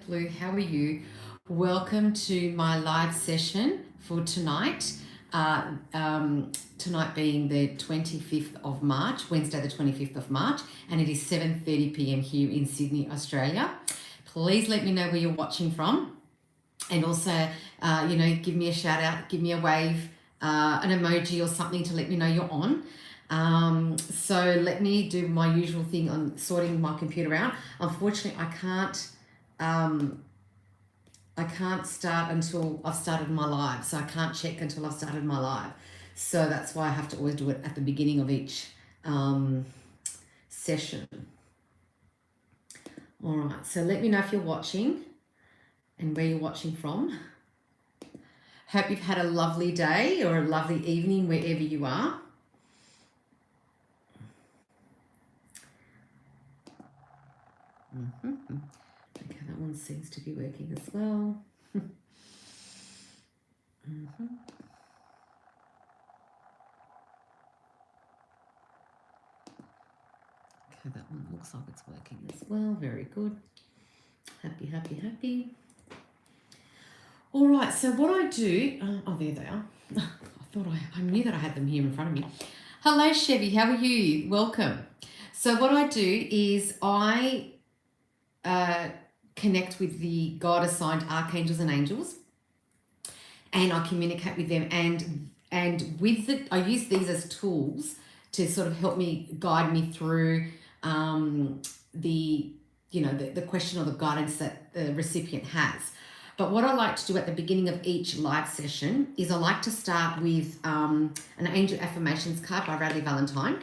Angelic Blue, how are you? Welcome to my live session for tonight. Tonight being the 25th of March, Wednesday the 25th of March, and it is 7:30 p.m. here in Sydney, Australia. Please let me know where you're watching from, and also, give me a shout out, give me a wave, an emoji or something to let me know you're on. So let me do my usual thing on sorting my computer out. Unfortunately, I can't start until I've started my live, so I can't check until I've started my live. So that's why I have to always do it at the beginning of each session. All right, so let me know if you're watching and where you're watching from. Hope you've had a lovely day or a lovely evening wherever you are. Okay, that one seems to be working as well. Okay, that one looks like it's working as well. Very good. Happy, happy, happy. All right, so what I do, there they are. I knew that I had them here in front of me. Hello, Chevy, how are you? Welcome. So what I do is I connect with the God-assigned Archangels and Angels, and I communicate with them, and with I use these as tools to sort of help me guide me through the question or the guidance that the recipient has. But what I like to do at the beginning of each live session is I like to start with an Angel Affirmations card by Radleigh Valentine.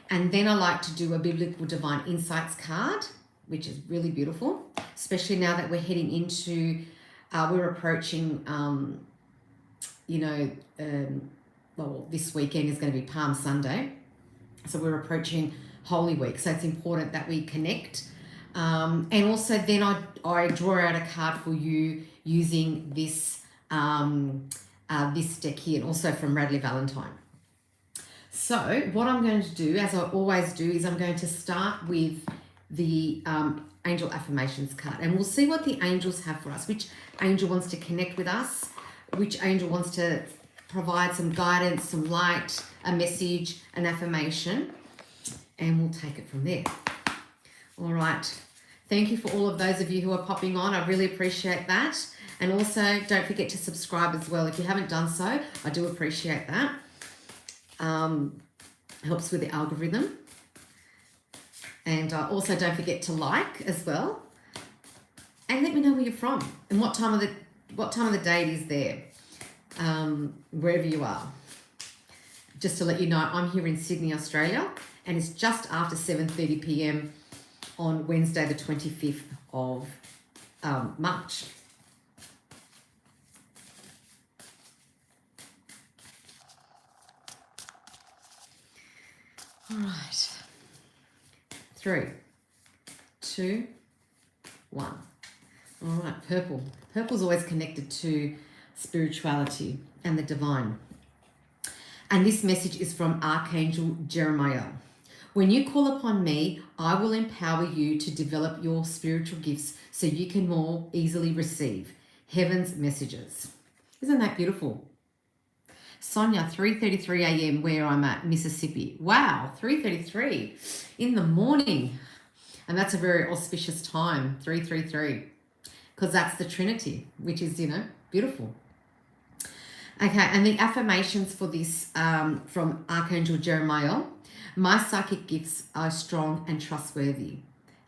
And then I like to do a Biblical Divine Insights card, which is really beautiful, especially now that we're heading into, we're approaching, this weekend is going to be Palm Sunday. So we're approaching Holy Week. So it's important that we connect. And also then I draw out a card for you using this this deck here, and also from Radleigh Valentine. So what I'm going to do, as I always do, is I'm going to start with the Angel Affirmations card, and we'll see what the angels have for us, which angel wants to connect with us, which angel wants to provide some guidance, some light, a message, an affirmation, and we'll take it from there. All right. Thank you for all of those of you who are popping on. I really appreciate that. And also, don't forget to subscribe as well. If you haven't done so, I do appreciate that. Helps with the algorithm. And also, don't forget to like as well. And let me know where you're from and what time of the day it is there, wherever you are. Just to let you know, I'm here in Sydney, Australia, and it's just after 7:30 p.m. on Wednesday the 25th of March. All right. 3, 2, 1. All right, purple. Purple's always connected to spirituality and the divine. And this message is from Archangel Jeremiah. When you call upon me, I will empower you to develop your spiritual gifts so you can more easily receive heaven's messages. Isn't that beautiful? Sonia, 3:33 a.m. where I'm at, Mississippi. Wow, 3:33 in the morning. And that's a very auspicious time, 3:33, because that's the Trinity, which is, beautiful. Okay, and the affirmations for this from Archangel Jeremiah. My psychic gifts are strong and trustworthy.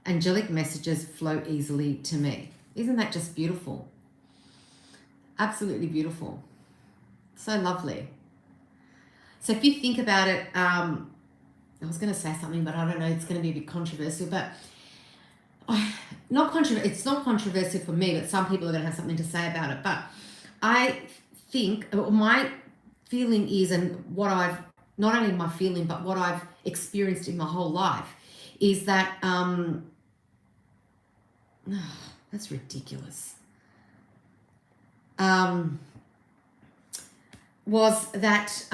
Angelic messages flow easily to me. Isn't that just beautiful? Absolutely beautiful. So lovely. So if you think about it, I was going to say something, but I don't know, it's going to be a bit controversial, but it's not controversial for me, but some people are going to have something to say about it. But I think, my feeling is, and what I've, not only my feeling, but what I've experienced in my whole life is that, that's ridiculous. Was that,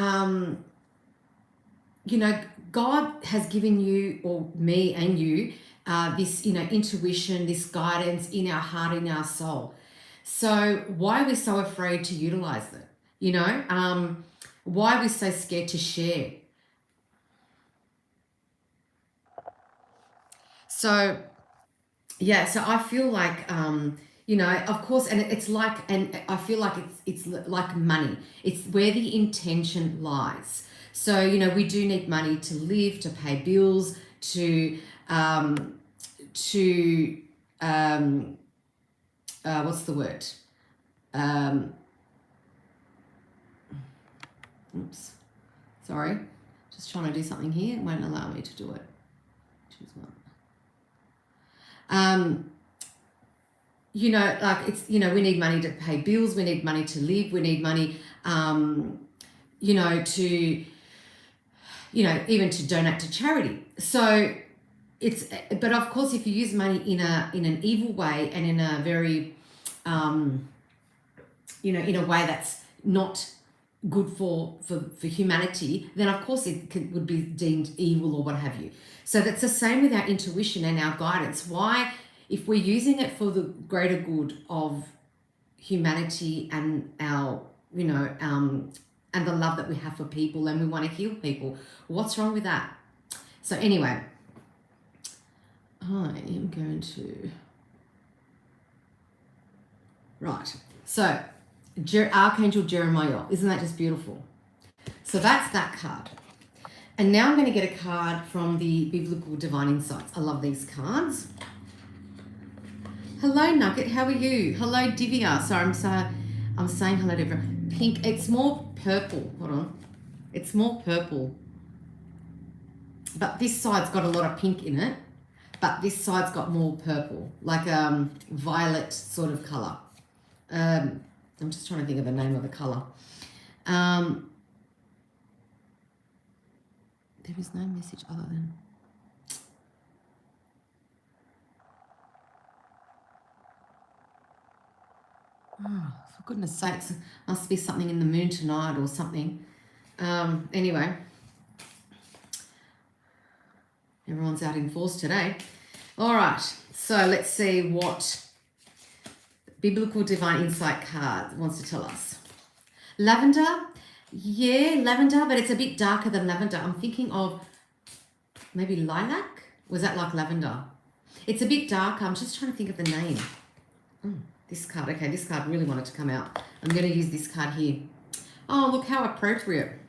God has given you, or me and you, this, intuition, this guidance in our heart, in our soul. So why are we so afraid to utilize it? Why are we so scared to share? So, yeah, so I feel like, of course, and it's like, and I feel like it's like money. It's where the intention lies. So, we do need money to live, to pay bills, to what's the word? Oops, sorry. Just trying to do something here. It won't allow me to do it. Choose one. Like it's, we need money to pay bills. We need money to live. We need money, to, even to donate to charity. So but of course, if you use money in an evil way and in a very, in a way that's not good for humanity, then of course would be deemed evil or what have you. So that's the same with our intuition and our guidance. Why, if we're using it for the greater good of humanity and our, and the love that we have for people and we want to heal people, what's wrong with that? So anyway, I am going to, right. So Archangel Jeremiah, isn't that just beautiful? So that's that card. And now I'm going to get a card from the Biblical Divine Insights. I love these cards. Hello, Nugget. How are you? Hello, Divya. Sorry, I'm saying hello to everyone. Pink. It's more purple. Hold on. It's more purple. But this side's got a lot of pink in it. But this side's got more purple, like violet sort of colour. I'm just trying to think of the name of the colour. There is no message other than... Oh, for goodness sakes, must be something in the moon tonight or something. Anyway, everyone's out in force today. All right, so let's see what Biblical Divine Insight card wants to tell us. Lavender. Yeah, lavender, but it's a bit darker than lavender. I'm thinking of maybe lilac. Was that like lavender? It's a bit darker. I'm just trying to think of the name. This card. Okay, this card really wanted to come out. I'm going to use this card here. Oh, look how appropriate.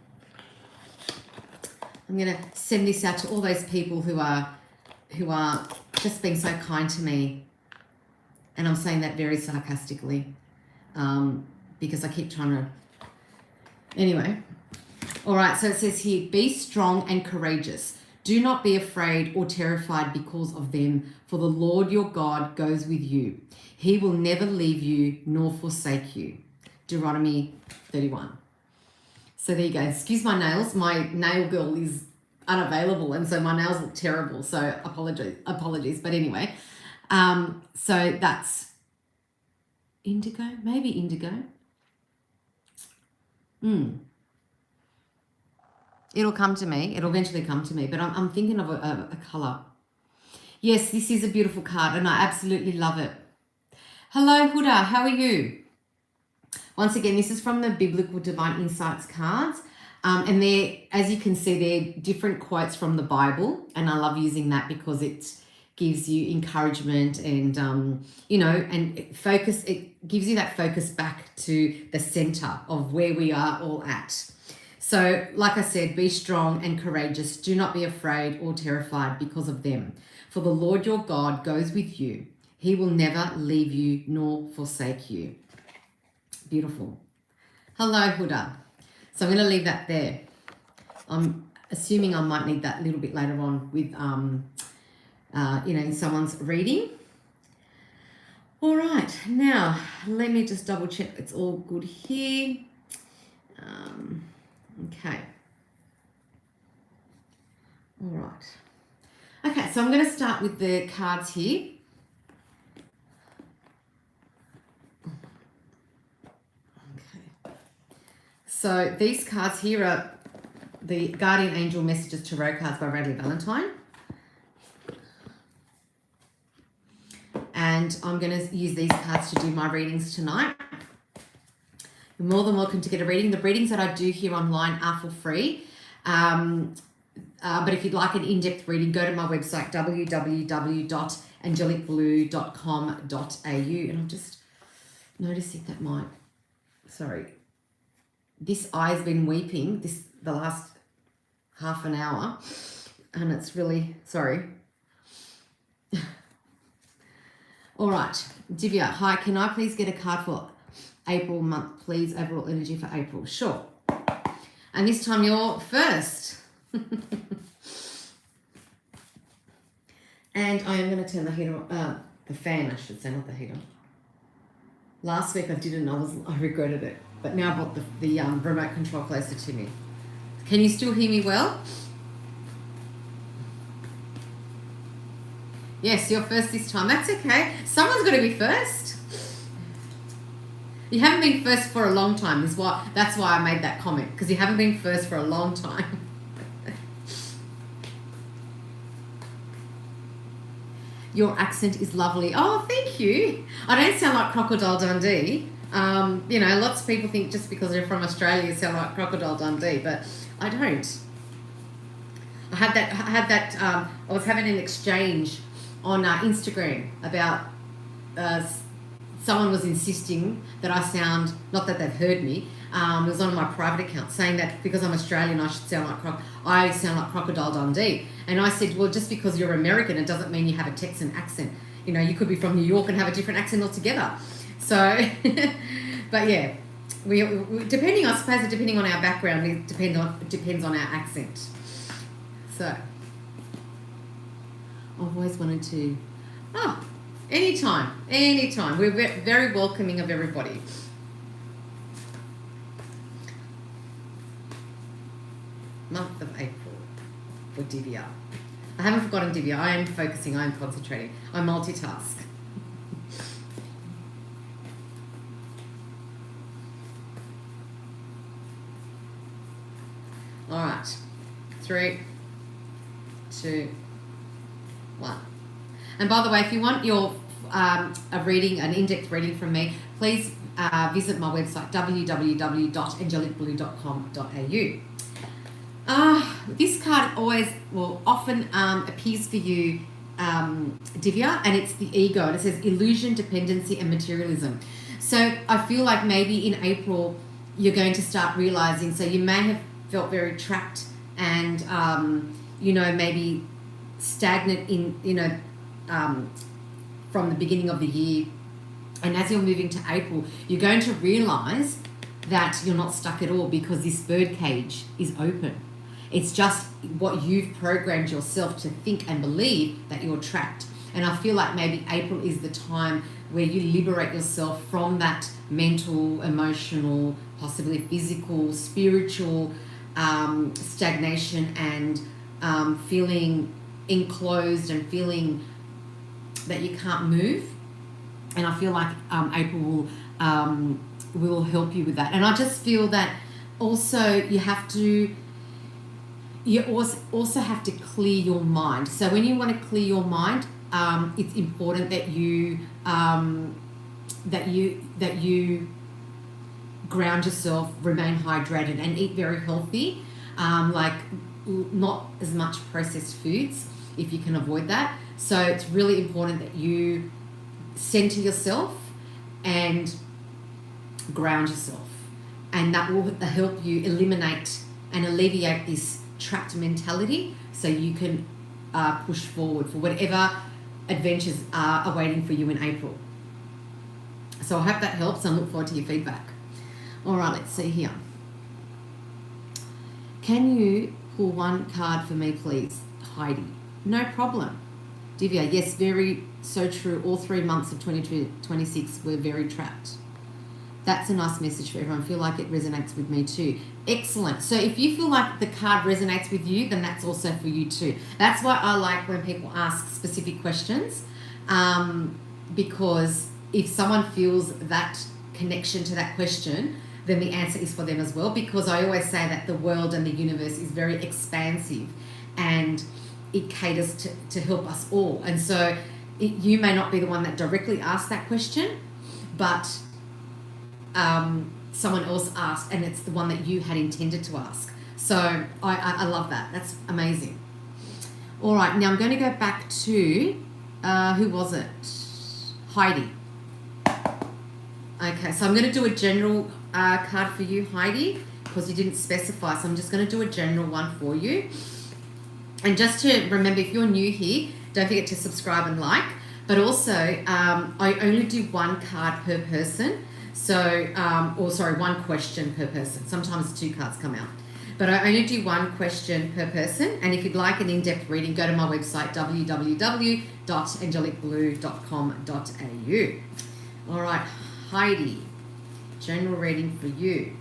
I'm going to send this out to all those people who are just being so kind to me. And I'm saying that very sarcastically because I keep trying to... Anyway, all right, so it says here, be strong and courageous. Do not be afraid or terrified because of them, for the Lord your God goes with you. He will never leave you nor forsake you. Deuteronomy 31. So there you go. Excuse my nails. My nail girl is unavailable, and so my nails look terrible. So apologies. But anyway, so that's indigo, maybe indigo. It'll come to me. It'll eventually come to me, but I'm thinking of a colour. Yes, this is a beautiful card, and I absolutely love it. Hello, Huda. How are you? Once again, this is from the Biblical Divine Insights cards. And they're, as you can see, they're different quotes from the Bible. And I love using that because it gives you encouragement and, and focus. It gives you that focus back to the center of where we are all at. So, like I said, be strong and courageous. Do not be afraid or terrified because of them. For the Lord your God goes with you. He will never leave you nor forsake you. Beautiful. Hello, Huda. So I'm going to leave that there. I'm assuming I might need that a little bit later on with, in someone's reading. All right. Now, let me just double check it's all good here. Okay. All right. Okay, so I'm going to start with the cards here. So these cards here are the Guardian Angel Messages Tarot cards by Radley Valentine. and I'm going to use these cards to do my readings tonight. You're more than welcome to get a reading. The readings that I do here online are for free. But if you'd like an in-depth reading, go to my website, www.angelicblue.com.au. And I'm just noticing that this eye's been weeping the last half an hour. And it's really, sorry. All right, Divya, hi, can I please get a card for April month, please? Overall energy for April. Sure. And this time you're first. And I am going to turn the heater on, the fan, I should say, not the heater. Last week I didn't, I regretted it. But now I brought the remote control closer to me. Can you still hear me well? Yes, you're first this time. That's okay. Someone's got to be first. You haven't been first for a long time. That's why I made that comment, because you haven't been first for a long time. Your accent is lovely. Oh, thank you. I don't sound like Crocodile Dundee. Lots of people think just because they're from Australia you sound like Crocodile Dundee, but I don't. I was having an exchange on Instagram about someone was insisting that I sound, not that they've heard me, it was on my private account, saying that because I'm Australian I should sound like Crocodile Dundee. And I said, well, just because you're American it doesn't mean you have a Texan accent. You could be from New York and have a different accent altogether. So, but yeah, we depending on our background, it depends on our accent. So, I've always wanted to, anytime. We're very welcoming of everybody. Month of April for Divya. I haven't forgotten Divya. I am focusing. I am concentrating. I multitask. All right. 3, 2, 1. And by the way, if you want your an in-depth reading from me, please visit my website, www.angelicblue.com.au. This card often appears for you, Divya, and it's the ego, and it says illusion, dependency, and materialism. So I feel like maybe in April you're going to start realizing, so you may have felt very trapped and, maybe stagnant from the beginning of the year. And as you're moving to April, you're going to realize that you're not stuck at all, because this bird cage is open. It's just what you've programmed yourself to think and believe, that you're trapped. And I feel like maybe April is the time where you liberate yourself from that mental, emotional, possibly physical, spiritual stagnation, and feeling enclosed and feeling that you can't move. And I feel like April will help you with that. And I just feel that also you also have to clear your mind. So when you want to clear your mind, it's important that you ground yourself, remain hydrated, and eat very healthy, like not as much processed foods if you can avoid that. So it's really important that you center yourself and ground yourself, and that will help you eliminate and alleviate this trapped mentality, so you can push forward for whatever adventures are awaiting for you in April. So I hope that helps, and look forward to your feedback. All right, let's see here. Can you pull one card for me, please, Heidi? No problem. Divya, yes, so true. All 3 months of 2026 we're very trapped. That's a nice message for everyone. I feel like it resonates with me too. Excellent. So if you feel like the card resonates with you, then that's also for you too. That's why I like when people ask specific questions, because if someone feels that connection to that question, then the answer is for them as well. Because I always say that the world and the universe is very expansive, and it caters to help us all. And so you may not be the one that directly asked that question, but someone else asked, and it's the one that you had intended to ask. So I love that. That's amazing. All right, now I'm going to go back to, who was it? Heidi. Okay, so I'm going to do a general card for you, Heidi, because you didn't specify. So I'm just going to do a general one for you. And just to remember, if you're new here, don't forget to subscribe and like. But also, I only do one card per person. So, one question per person. Sometimes 2 cards come out. But I only do one question per person. And if you'd like an in-depth reading, go to my website, www.angelicblue.com.au. All right, Heidi, general reading for you.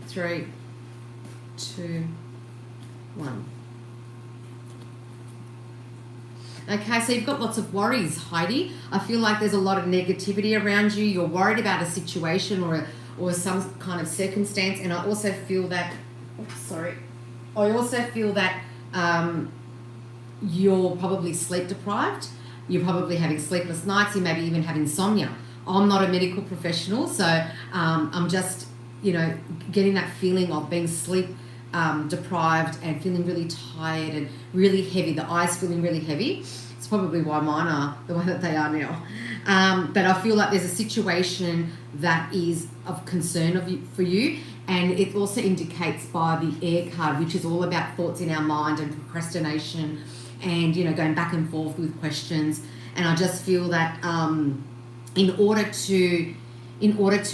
Three, 2, 1. Okay, so you've got lots of worries, Heidi. I feel like there's a lot of negativity around you. You're worried about a situation or some kind of circumstance, and I also feel that, you're probably sleep deprived. You're probably having sleepless nights. You maybe even have insomnia. I'm not a medical professional, so I'm just, getting that feeling of being sleep deprived and feeling really tired and really heavy, the eyes feeling really heavy. It's probably why mine are the way that they are now. But I feel like there's a situation that is of concern for you, and it also indicates by the air card, which is all about thoughts in our mind and procrastination and, going back and forth with questions. And I just feel that in order to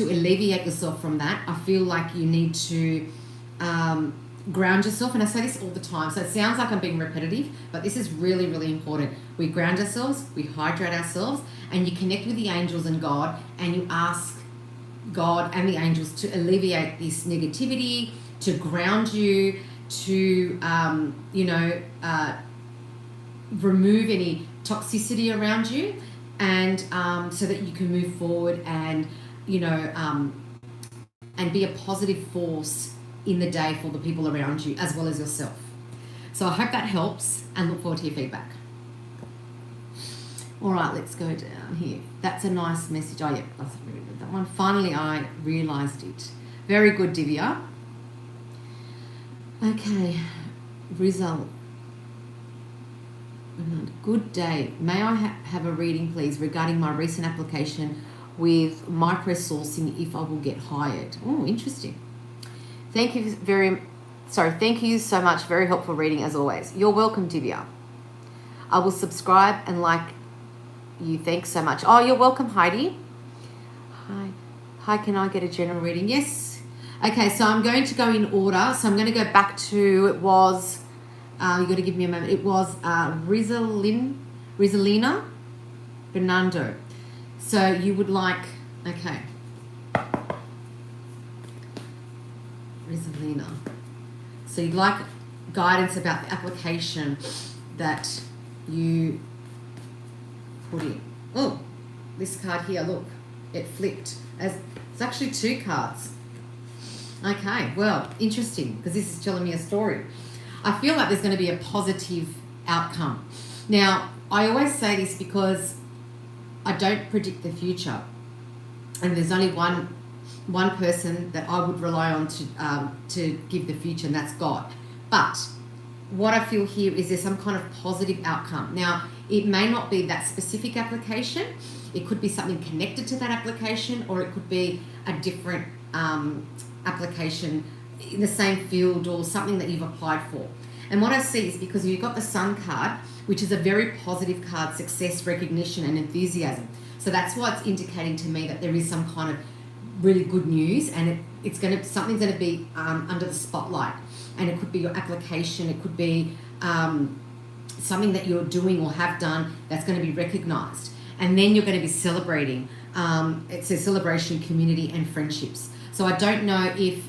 alleviate yourself from that, I feel like you need to ground yourself. And I say this all the time, so it sounds like I'm being repetitive, but this is really, really important. We ground ourselves, we hydrate ourselves, and you connect with the angels and God, and you ask God and the angels to alleviate this negativity, to ground you, to, remove any toxicity around you, and so that you can move forward and, and be a positive force in the day for the people around you as well as yourself. So I hope that helps, and look forward to your feedback. All right, let's go down here. That's a nice message. Oh, yeah, that's really good. That one. Finally, I realised it. Very good, Divya. Okay, result. Good day. May I have a reading, please, regarding my recent application with microsourcing if I will get hired? Oh, interesting. Thank you so much. Very helpful reading as always. You're welcome, Divya. I will subscribe and like you. Thanks so much. Oh, you're welcome, Heidi. Hi, can I get a general reading? Yes. Okay, so I'm going to go in order. So I'm going to go back to, it was, you got to give me a moment. It was Rizalina Bernardo. So you would like, okay. Rizalina. So you'd like guidance about the application that you put in. Oh, this card here, look, it flipped. It's actually 2 cards. Okay, well, interesting, because this is telling me a story. I feel like there's going to be a positive outcome. Now, I always say this because I don't predict the future, and there's only one person that I would rely on to give the future, and that's God. But what I feel here is there's some kind of positive outcome. Now, it may not be that specific application. It could be something connected to that application, or it could be a different application in the same field or something that you've applied for. And what I see is, because you've got the Sun card, which is a very positive card, success, recognition, and enthusiasm. So that's why it's indicating to me that there is some kind of really good news, and something's going to be under the spotlight. And it could be your application, it could be something that you're doing or have done that's going to be recognized. And then you're going to be celebrating. It's a celebration, community, and friendships. So I don't know if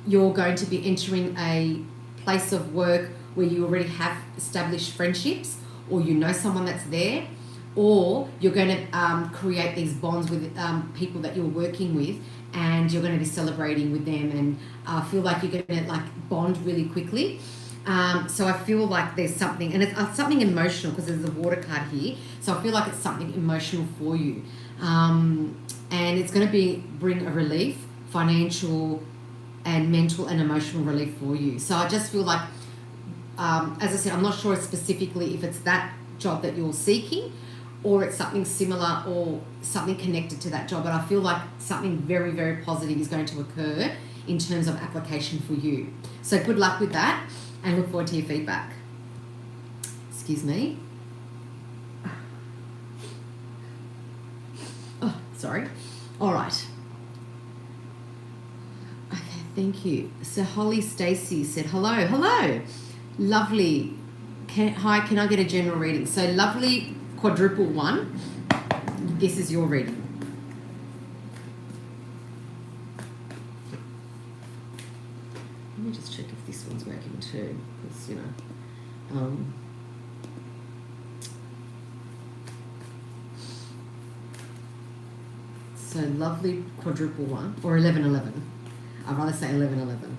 you're going to be entering a place of work where you already have established friendships, or you know someone that's there, or you're going to create these bonds with people that you're working with, and you're going to be celebrating with them, and feel like you're going to like bond really quickly. So I feel like there's something, and it's something emotional because there's a water card here. So I feel like it's something emotional for you, and it's going to bring a relief, financial and mental and emotional relief for you. So I just feel like, as I said, I'm not sure specifically if it's that job that you're seeking, or it's something similar or something connected to that job. But I feel like something very, very positive is going to occur in terms of application for you. So good luck with that, and look forward to your feedback. Excuse me. Oh, sorry. All right. Okay, thank you. So Holly Stacy said, hello. Lovely. Hi, can I get a general reading? So lovely quadruple one. This is your reading. Let me just check if this one's working too, because so lovely quadruple one, or 1111. I'd rather say 1111.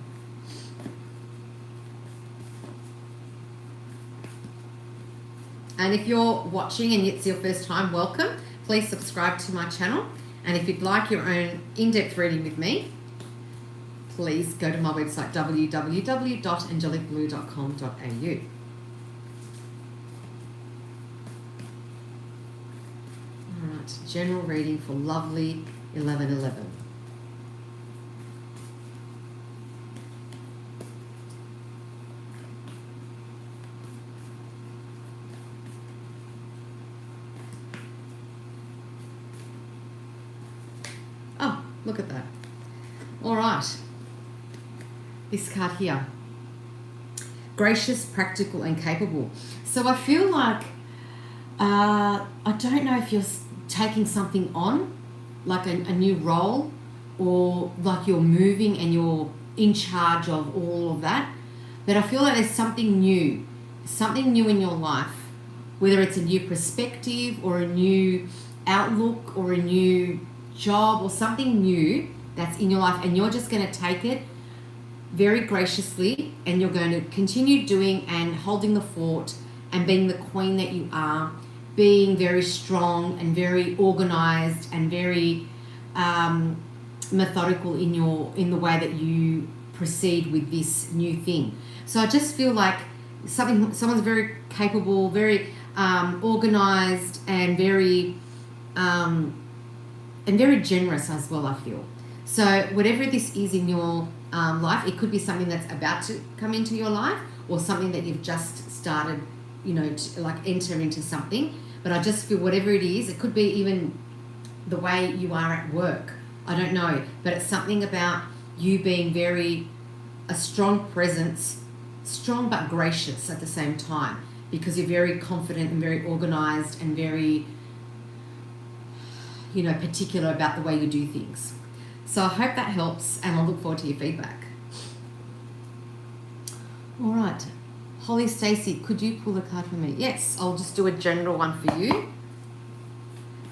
And if you're watching and it's your first time, welcome. Please subscribe to my channel. And if you'd like your own in-depth reading with me, please go to my website, www.angelicblue.com.au. All right, general reading for lovely 1111. Oh, look at that. All right. This card here. Gracious, practical, and capable. So I feel like, I don't know if you're taking something on, like a new role, or like you're moving and you're in charge of all of that. But I feel like there's something new in your life, whether it's a new perspective or a new outlook or a new job or something new that's in your life, and you're just going to take it very graciously, and you're going to continue doing and holding the fort and being the queen that you are, being very strong and very organized and very methodical in the way that you proceed with this new thing. So I just feel like someone's very capable, very organized, and very generous as well, I feel. So whatever this is in your life, it could be something that's about to come into your life, or something that you've just started, to like enter into something. But I just feel whatever it is, it could be even the way you are at work. I don't know, but it's something about you being a strong presence, strong but gracious at the same time, because you're very confident and very organized and very, particular about the way you do things. So I hope that helps, and I'll look forward to your feedback. All right. Holly Stacy, could you pull a card for me? Yes, I'll just do a general one for you.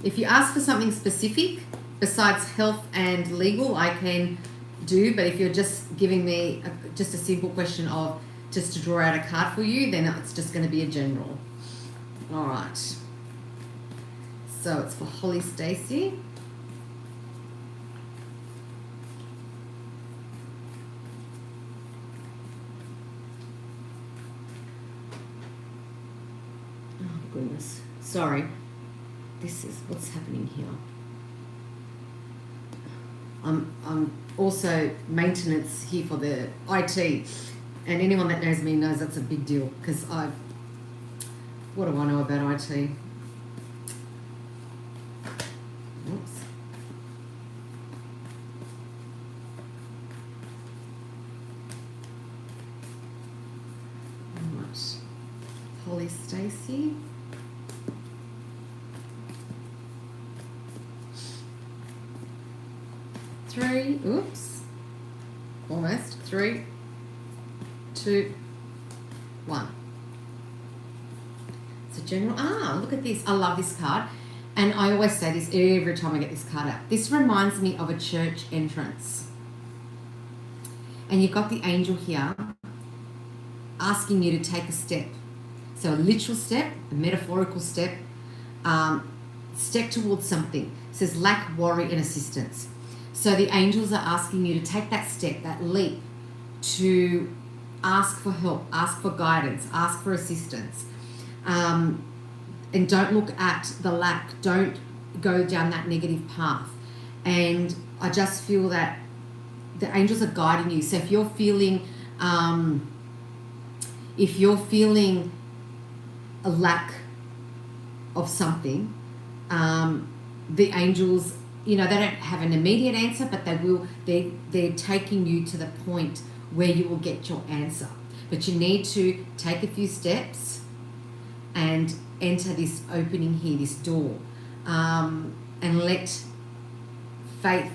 If you ask for something specific besides health and legal, I can do, but if you're just giving me just a simple question of just to draw out a card for you, then it's just going to be a general. All right. So it's for Holly Stacy. Goodness, sorry, this is what's happening here. I'm also maintenance here for the IT, and anyone that knows me knows that's a big deal, because what do I know about IT? Oops. All right, Holly Stacy. Three, oops, almost, 3, 2, 1. So general. Look at this. I love this card. And I always say this every time I get this card out. This reminds me of a church entrance. And you've got the angel here asking you to take a step. So a literal step, a metaphorical step, step towards something. It says lack, worry, and assistance. So the angels are asking you to take that step, that leap, to ask for help, ask for guidance, ask for assistance. And don't look at the lack. Don't go down that negative path. And I just feel that the angels are guiding you. So if you're feeling a lack of something, the angels, they don't have an immediate answer, but they're taking you to the point where you will get your answer. But you need to take a few steps and enter this opening here, this door, and let faith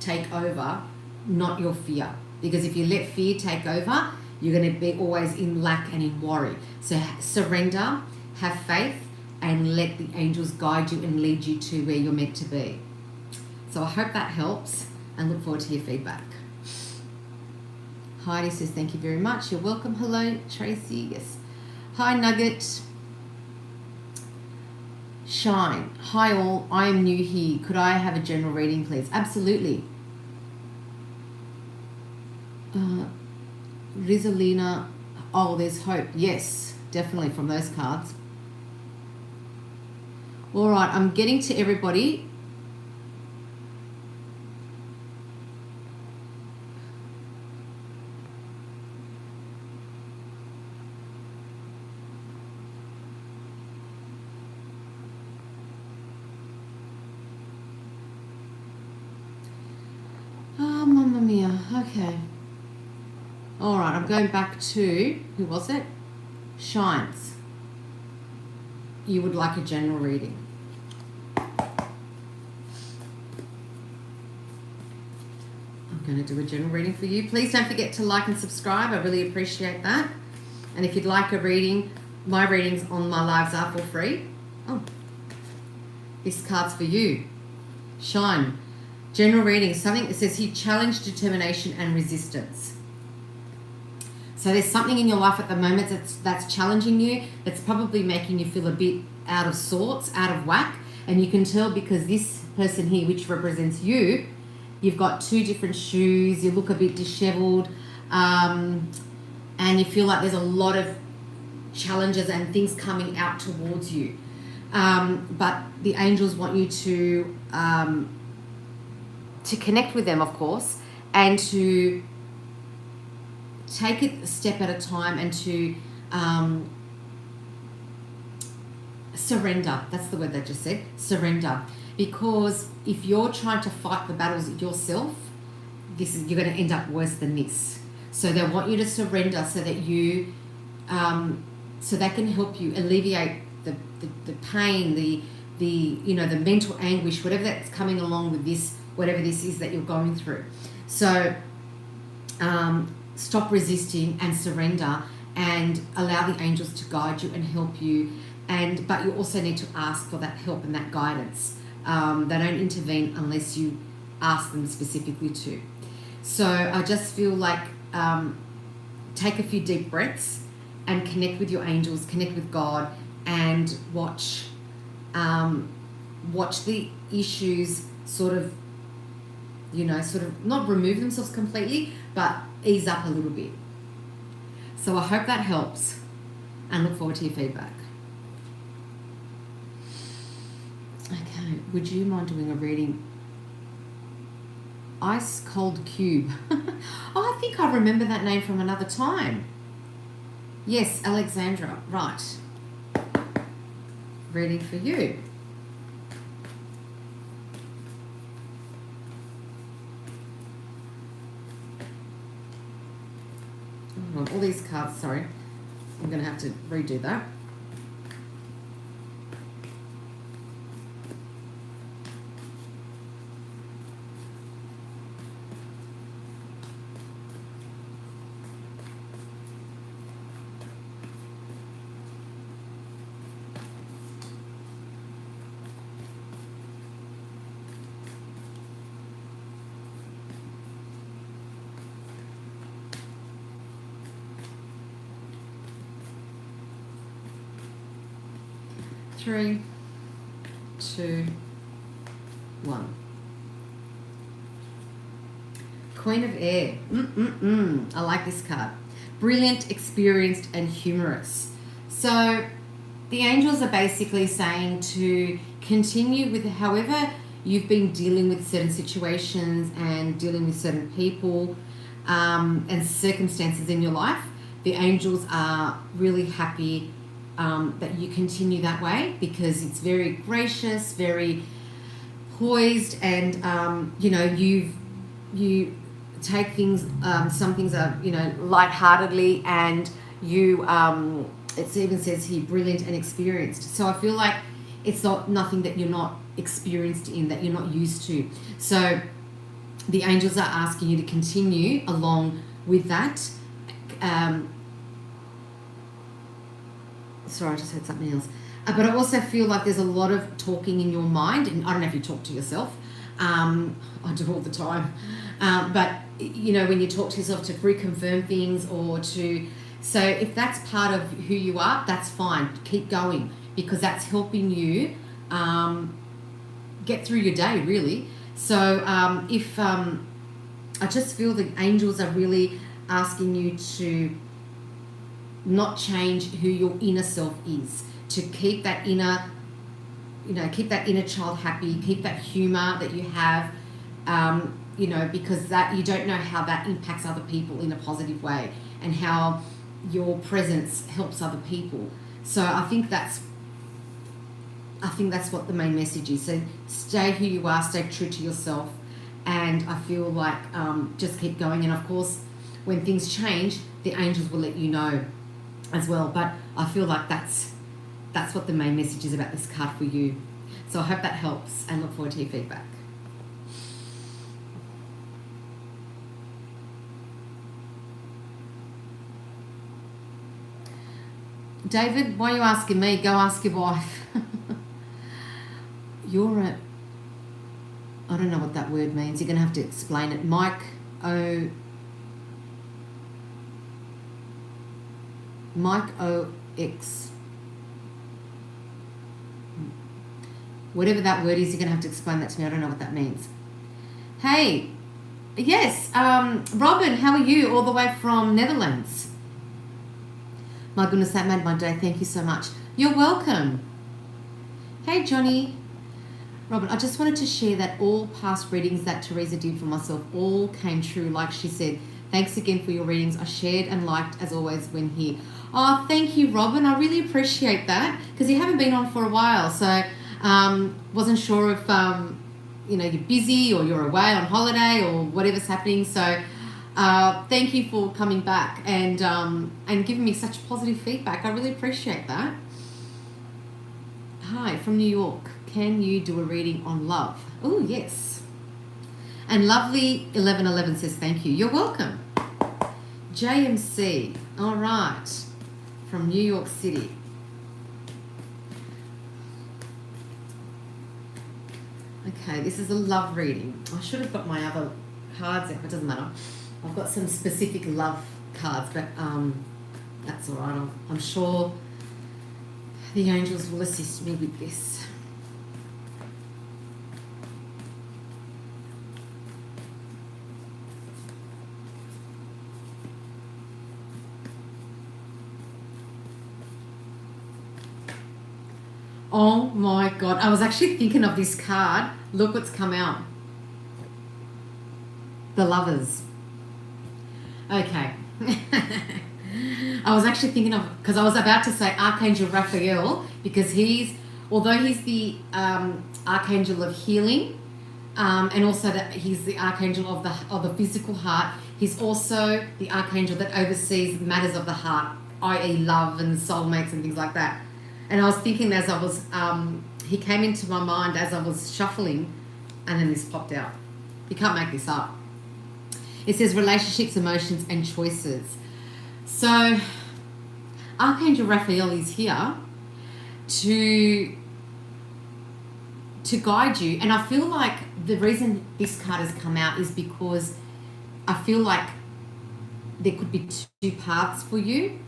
take over, not your fear. Because if you let fear take over, you're going to be always in lack and in worry. So surrender, have faith, and let the angels guide you and lead you to where you're meant to be. So I hope that helps, and look forward to your feedback. Heidi says, thank you very much. You're welcome. Hello, Tracy. Yes. Hi, Nugget. Shine. Hi, all. I am new here. Could I have a general reading, please? Absolutely. Rizalina. Oh, there's hope. Yes, definitely from those cards. All right, I'm getting to everybody. Oh, Mamma Mia. Okay. All right, I'm going back to, who was it? Shines. You would like a general reading. I'm going to do a general reading for you. Please don't forget to like and subscribe. I really appreciate that. And if you'd like a reading, my readings on my lives are for free. Oh, this card's for you. Shine. General reading. Something that says here, challenge, determination, and resistance. So there's something in your life at the moment that's challenging you, that's probably making you feel a bit out of sorts, out of whack. And you can tell because this person here, which represents you, you've got two different shoes, you look a bit disheveled, and you feel like there's a lot of challenges and things coming out towards you. But the angels want you to connect with them, of course, and to take it a step at a time and to surrender. That's the word that I just said, surrender. Because if you're trying to fight the battles yourself, you're going to end up worse than this. So they want you to surrender so that you, so that can help you alleviate the pain, the mental anguish, whatever that's coming along with this, whatever this is that you're going through. So stop resisting and surrender and allow the angels to guide you and help you. But you also need to ask for that help and that guidance. They don't intervene unless you ask them specifically to. So I just feel like take a few deep breaths and connect with your angels, connect with God, and watch the issues sort of not remove themselves completely, but ease up a little bit. So I hope that helps and look forward to your feedback. Okay, would you mind doing a reading? Ice Cold Cube. Oh, I think I remember that name from another time. Yes, Alexandra, right. Reading for you. All these cards, sorry. I'm going to have to redo that. 3, 2, 1. Queen of Air. I like this card. Brilliant, experienced, and humorous. So the angels are basically saying to continue with however you've been dealing with certain situations and dealing with certain people and circumstances in your life. The angels are really happy that you continue that way, because it's very gracious, very poised, and you take things, some things are, lightheartedly, and you, it even says here, brilliant and experienced. So I feel like it's nothing that you're not experienced in, that you're not used to. So the angels are asking you to continue along with that. Sorry, I just heard something else. But I also feel like there's a lot of talking in your mind, and I don't know if you talk to yourself. I do all the time. But, when you talk to yourself to reconfirm things so if that's part of who you are, that's fine. Keep going, because that's helping you get through your day, really. So I just feel the angels are really asking you to not change who your inner self is, to keep that inner child happy, keep that humor that you have, because that you don't know how that impacts other people in a positive way, and how your presence helps other people. So I think that's what the main message is. So stay who you are, stay true to yourself, and I feel like just keep going. And of course, when things change, the angels will let you know as well. But I feel like that's what the main message is about this card for you. So I hope that helps, and look forward to your feedback. David, why are you asking me? Go ask your wife. I don't know what that word means. You're going to have to explain it. Mike O-X. Whatever that word is, you're going to have to explain that to me. I don't know what that means. Hey, yes, Robin, how are you? All the way from Netherlands. My goodness, that made my day. Thank you so much. You're welcome. Hey, Johnny. Robin, I just wanted to share that all past readings that Teresa did for myself all came true, like she said. Thanks again for your readings. I shared and liked, as always, when here. Oh, thank you, Robin. I really appreciate that, because you haven't been on for a while. So wasn't sure if, you're busy or you're away on holiday or whatever's happening. So thank you for coming back and giving me such positive feedback. I really appreciate that. Hi, from New York. Can you do a reading on love? Oh, yes. And lovely 1111 says thank you. You're welcome. JMC. All right. From New York City. Okay, this is a love reading. I should have got my other cards out, but it doesn't matter. I've got some specific love cards, but that's all right. I'm sure the angels will assist me with this. Oh my God, I was actually thinking of this card. Look what's come out. The Lovers. Okay. I was actually thinking of, because I was about to say Archangel Raphael, because although he's the Archangel of healing, and also that he's the Archangel of the physical heart, he's also the Archangel that oversees matters of the heart, i.e. love and soulmates and things like that. And I was thinking as I was, he came into my mind as I was shuffling, and then this popped out. You can't make this up. It says relationships, emotions, and choices. So Archangel Raphael is here to guide you. And I feel like the reason this card has come out is because I feel like there could be two paths for you.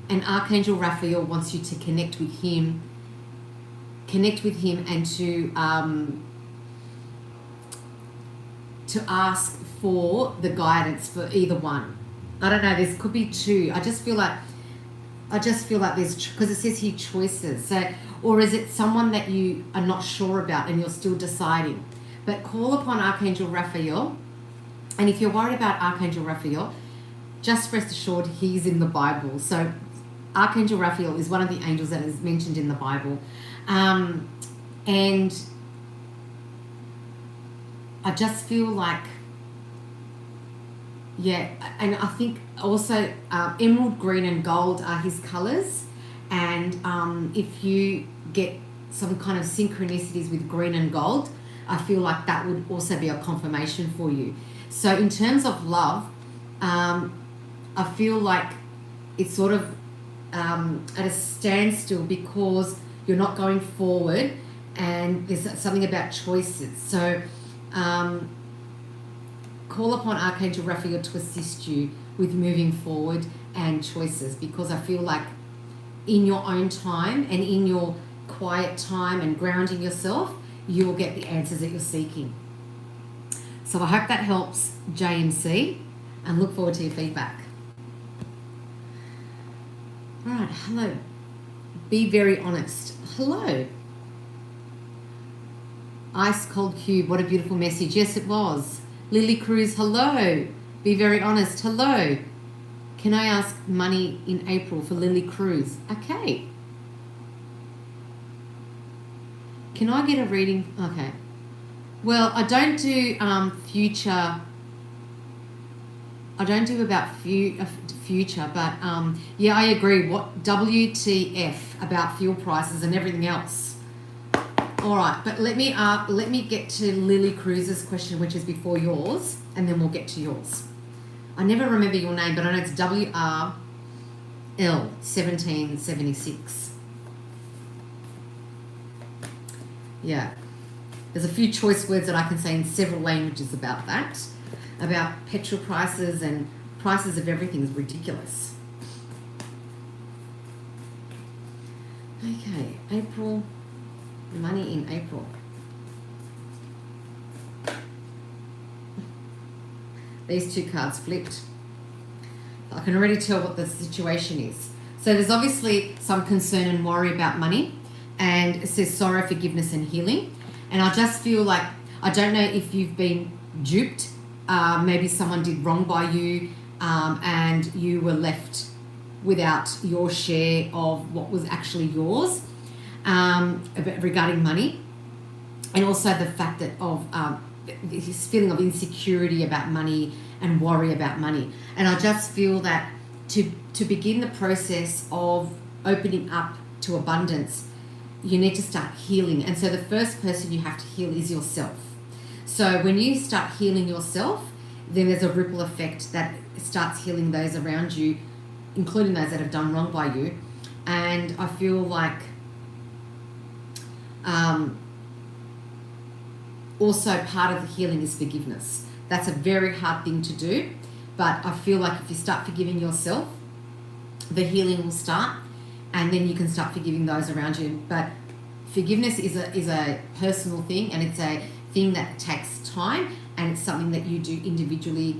And Archangel Raphael wants you to connect with him connect with him and to ask for the guidance for either one. I don't know, this could be two. I just feel like there's, because it says here choices. So, or is it someone that you are not sure about and you're still deciding? But call upon Archangel Raphael. And if you're worried about Archangel Raphael, just rest assured he's in the Bible. So Archangel Raphael is one of the angels that is mentioned in the Bible. And I just feel like, yeah, and I think also emerald green and gold are his colours. And if you get some kind of synchronicities with green and gold, I feel like that would also be a confirmation for you. So in terms of love, I feel like it's sort of at a standstill because you're not going forward, and there's something about choices. So call upon Archangel Raphael to assist you with moving forward and choices, because I feel like in your own time and in your quiet time and grounding yourself, you will get the answers that you're seeking. So I hope that helps, JMC, and look forward to your feedback. All right, hello. Be very honest. Hello. Ice Cold Cube, what a beautiful message. Yes, it was. Lily Cruz, hello. Be very honest. Hello. Can I ask money in April for Lily Cruz? Okay. Can I get a reading? Okay. Well, I don't do future. I don't do about future, but yeah, I agree. What WTF about fuel prices and everything else? All right, but let me get to Lily Cruz's question, which is before yours, and then we'll get to yours. I never remember your name, but I know it's WRL 1776. Yeah, there's a few choice words that I can say in several languages about that, about petrol prices and prices of everything is ridiculous. Okay, April, money in April. These two cards flipped. I can already tell what the situation is. So there's obviously some concern and worry about money, and it says sorrow, forgiveness and healing. And I just feel like, I don't know if you've been duped, maybe someone did wrong by you, and you were left without your share of what was actually yours, regarding money. And also the fact that of this feeling of insecurity about money and worry about money. And I just feel that to begin the process of opening up to abundance, you need to start healing. And so the first person you have to heal is yourself. So when you start healing yourself, then there's a ripple effect that starts healing those around you, including those that have done wrong by you. And I feel like also part of the healing is forgiveness. That's a very hard thing to do, but I feel like if you start forgiving yourself, the healing will start, and then you can start forgiving those around you. But forgiveness is a personal thing, and it's a thing that takes time, and it's something that you do individually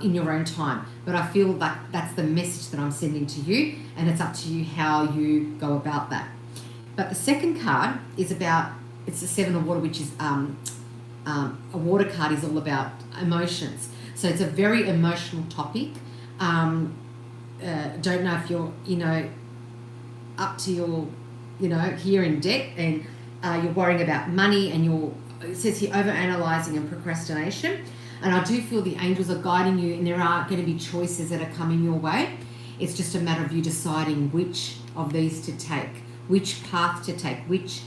in your own time. But I feel like that's the message that I'm sending to you, and it's up to you how you go about that. But the second card is about, it's the Seven of Water, which is a water card is all about emotions. So it's a very emotional topic. Don't know if you're, up to your, here in debt, and you're worrying about money, and it says here overanalyzing and procrastination. And I do feel the angels are guiding you, and there are going to be choices that are coming your way. It's just a matter of you deciding which of these to take, which path to take, which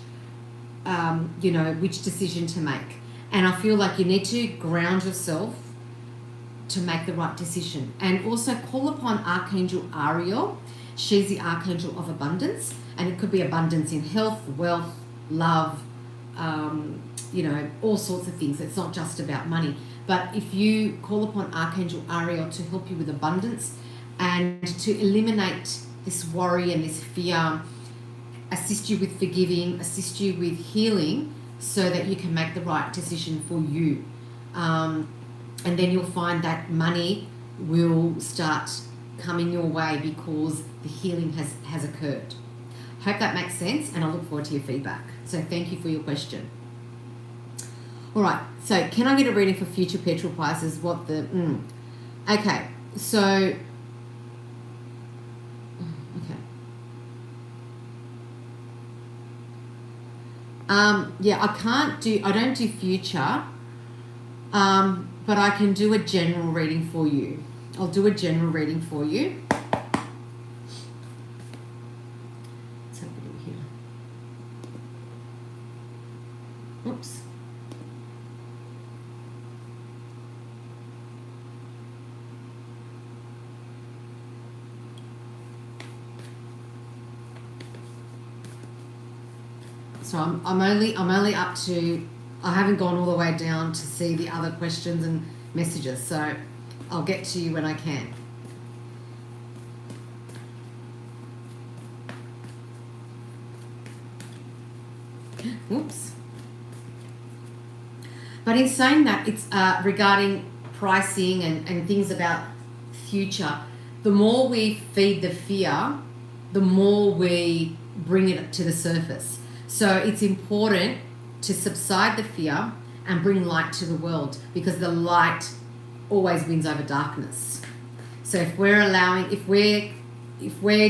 decision to make. And I feel like you need to ground yourself to make the right decision. And also call upon Archangel Ariel. She's the Archangel of Abundance, and it could be abundance in health, wealth, love, all sorts of things. It's not just about money. But if you call upon Archangel Ariel to help you with abundance and to eliminate this worry and this fear, assist you with forgiving, assist you with healing, so that you can make the right decision for you. And then you'll find that money will start coming your way because the healing has occurred. Hope that makes sense, and I look forward to your feedback. So thank you for your question. All right, so can I get a reading for future petrol prices? What the... Okay, so... Okay. Yeah, I don't do future, but I can do a general reading for you. I'll do a general reading for you. What's happening here? Oops. So I'm only up to, I haven't gone all the way down to see the other questions and messages, so I'll get to you when I can. Oops. But in saying that, it's regarding pricing and things about future, the more we feed the fear, the more we bring it to the surface. So it's important to subside the fear and bring light to the world, because the light always wins over darkness. So if we're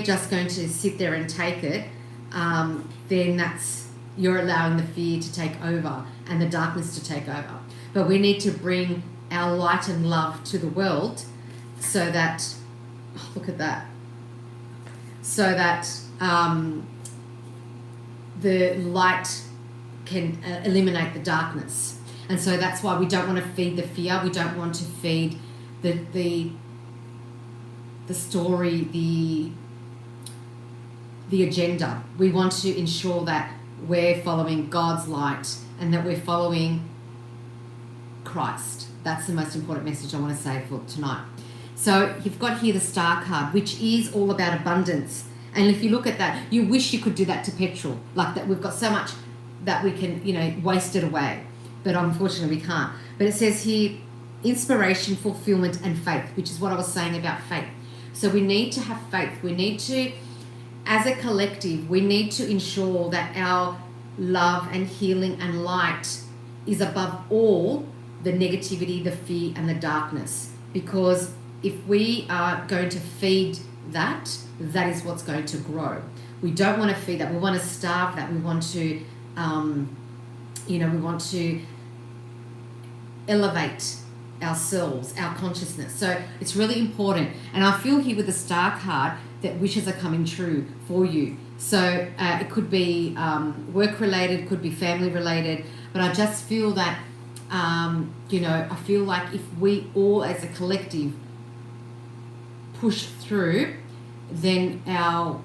just going to sit there and take it, then you're allowing the fear to take over and the darkness to take over. But we need to bring our light and love to the world, so that, look at that, so that the light can eliminate the darkness. And so that's why we don't want to feed the fear. We don't want to feed the story, the agenda. We want to ensure that we're following God's light and that we're following Christ. That's the most important message I want to say for tonight. So you've got here the Star card, which is all about abundance. And if you look at that, you wish you could do that to petrol. Like that, we've got so much that we can, waste it away. But unfortunately, we can't. But it says here, inspiration, fulfillment, and faith, which is what I was saying about faith. So we need to have faith. We need to, as a collective, we need to ensure that our love and healing and light is above all the negativity, the fear, and the darkness. Because if we are going to feed that is what's going to grow. We don't want to feed that. We want to starve that. We want to, we want to elevate ourselves, our consciousness. So it's really important. And I feel here with the Star card that wishes are coming true for you. So it could be work related, could be family related, but I just feel that, I feel like if we all as a collective push through, then our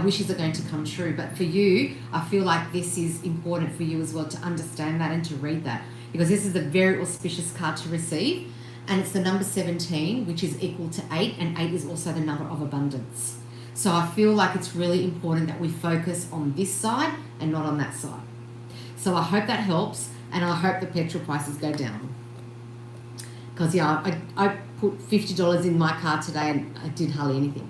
wishes are going to come true. But for you, I feel like this is important for you as well, to understand that and to read that, because this is a very auspicious card to receive, and it's the number 17, which is equal to 8, and 8 is also the number of abundance. So I feel like it's really important that we focus on this side and not on that side. So I hope that helps, and I hope the petrol prices go down. Because, I put $50 in my car today and I did hardly anything.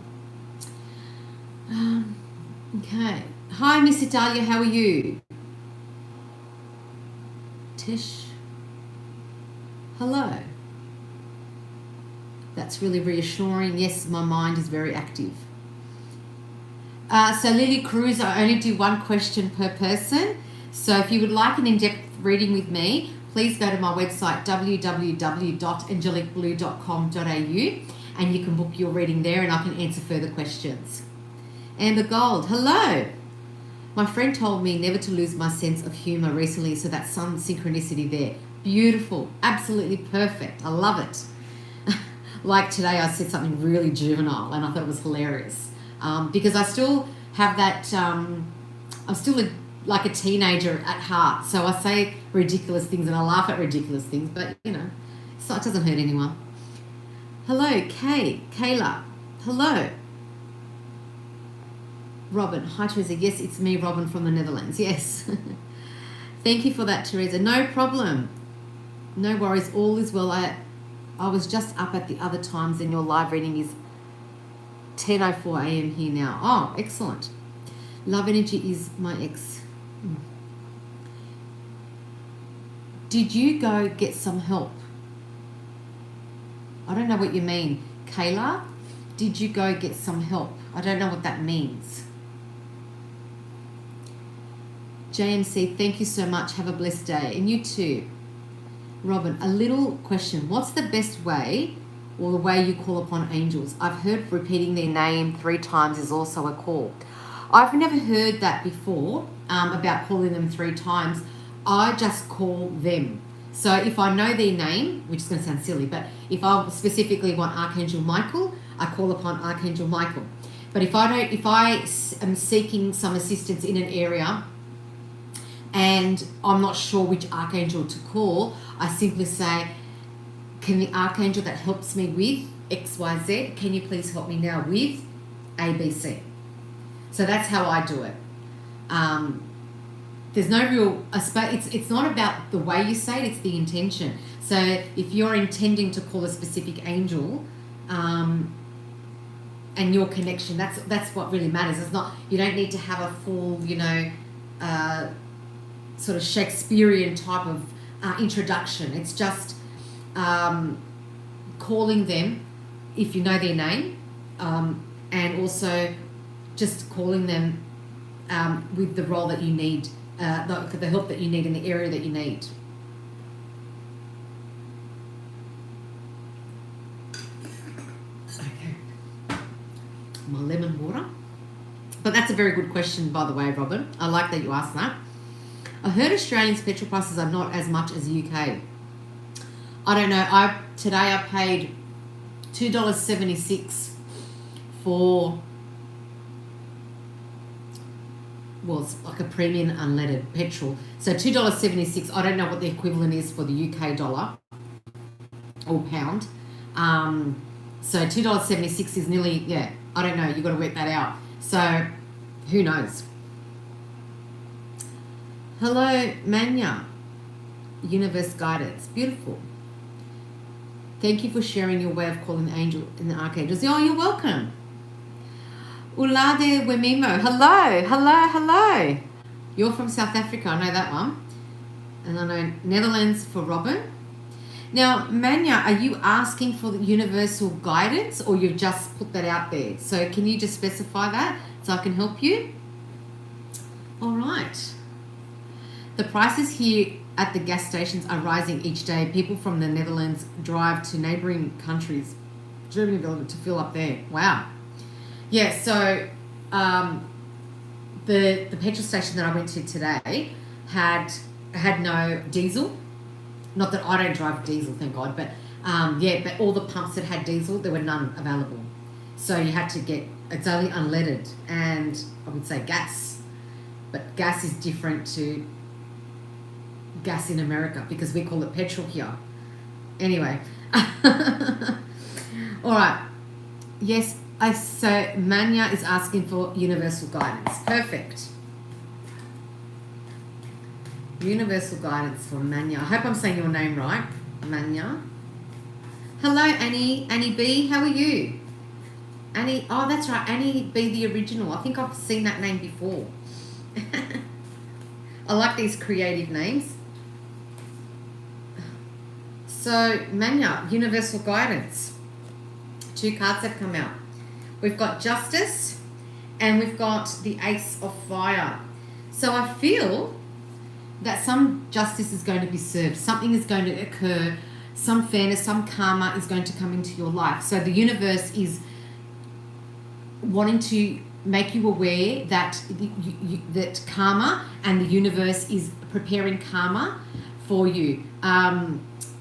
Okay. Hi, Miss Italia. How are you? Tish. Hello. That's really reassuring. Yes, my mind is very active. So Lily Cruz, I only do one question per person. So if you would like an in-depth reading with me, please go to my website, www.angelicblue.com.au, and you can book your reading there and I can answer further questions. Amber Gold, hello. My friend told me never to lose my sense of humour recently, so that's some synchronicity there. Beautiful, absolutely perfect. I love it. Like today I said something really juvenile and I thought it was hilarious, because I still have that, I'm still like a teenager at heart. So I say ridiculous things and I laugh at ridiculous things, but so it doesn't hurt anyone. Hello, Kayla. Hello. Robin. Hi, Teresa. Yes, it's me, Robin from the Netherlands. Yes. Thank you for that, Teresa. No problem. No worries. All is well. I was just up at the other times, and your live reading is 10:04 a.m. here now. Oh, excellent. Love energy is my ex. Did you go get some help? I don't know what you mean. Kayla, did you go get some help? I don't know what that means. JMC, thank you so much. Have a blessed day. And you too. Robin, a little question. What's the best way or the way you call upon angels? I've heard repeating their name 3 times is also a call. I've never heard that before about calling them 3 times. I just call them. So if I know their name, which is going to sound silly, but if I specifically want Archangel Michael, I call upon Archangel Michael. But if I am seeking some assistance in an area and I'm not sure which archangel to call, I simply say, can the archangel that helps me with XYZ, can you please help me now with ABC? So that's how I do it. There's no real, it's not about the way you say it, it's the intention. So if you're intending to call a specific angel, and your connection, that's what really matters. It's not, you don't need to have a full, sort of Shakespearean type of introduction. It's just calling them if you know their name, and also just calling them with the role that you need, the help that you need in the area that you need. Okay. My lemon water. But that's a very good question, by the way, Robin. I like that you asked that. I heard Australians' petrol prices are not as much as UK. I don't know. Today I paid $2.76 for, well, it's like a premium unleaded petrol. So $2.76. I don't know what the equivalent is for the UK dollar or pound. So $2.76 is nearly, yeah, I don't know. You've got to work that out. So who knows? Hello, Manya. Universe guidance. Beautiful. Thank you for sharing your way of calling the angel and the archangels. Oh, you're welcome. Ulade Wemimo. Hello. You're from South Africa. I know that one. And I know Netherlands for Robin. Now, Manya, are you asking for the universal guidance or you've just put that out there? So can you just specify that so I can help you? All right. The prices here at the gas stations are rising each day. People from the Netherlands drive to neighbouring countries, Germany, to fill up there. Wow. Yeah, so the petrol station that I went to today had no diesel. Not that I don't drive diesel, thank God, but but all the pumps that had diesel, there were none available. So you had to get, it's only unleaded and I would say gas. But gas is different to gas in America because we call it petrol here. Anyway. All right. Yes, so Manya is asking for universal guidance. Perfect. Universal guidance for Manya. I hope I'm saying your name right, Manya. Hello, Annie B. How are you? Annie, oh, that's right. Annie B, the original. I think I've seen that name before. I like these creative names. So, Manya, universal guidance. 2 cards have come out. We've got Justice and we've got the Ace of Fire. So I feel that some justice is going to be served. Something is going to occur. Some fairness, some karma is going to come into your life. So the universe is wanting to make you aware that that karma and the universe is preparing karma for you.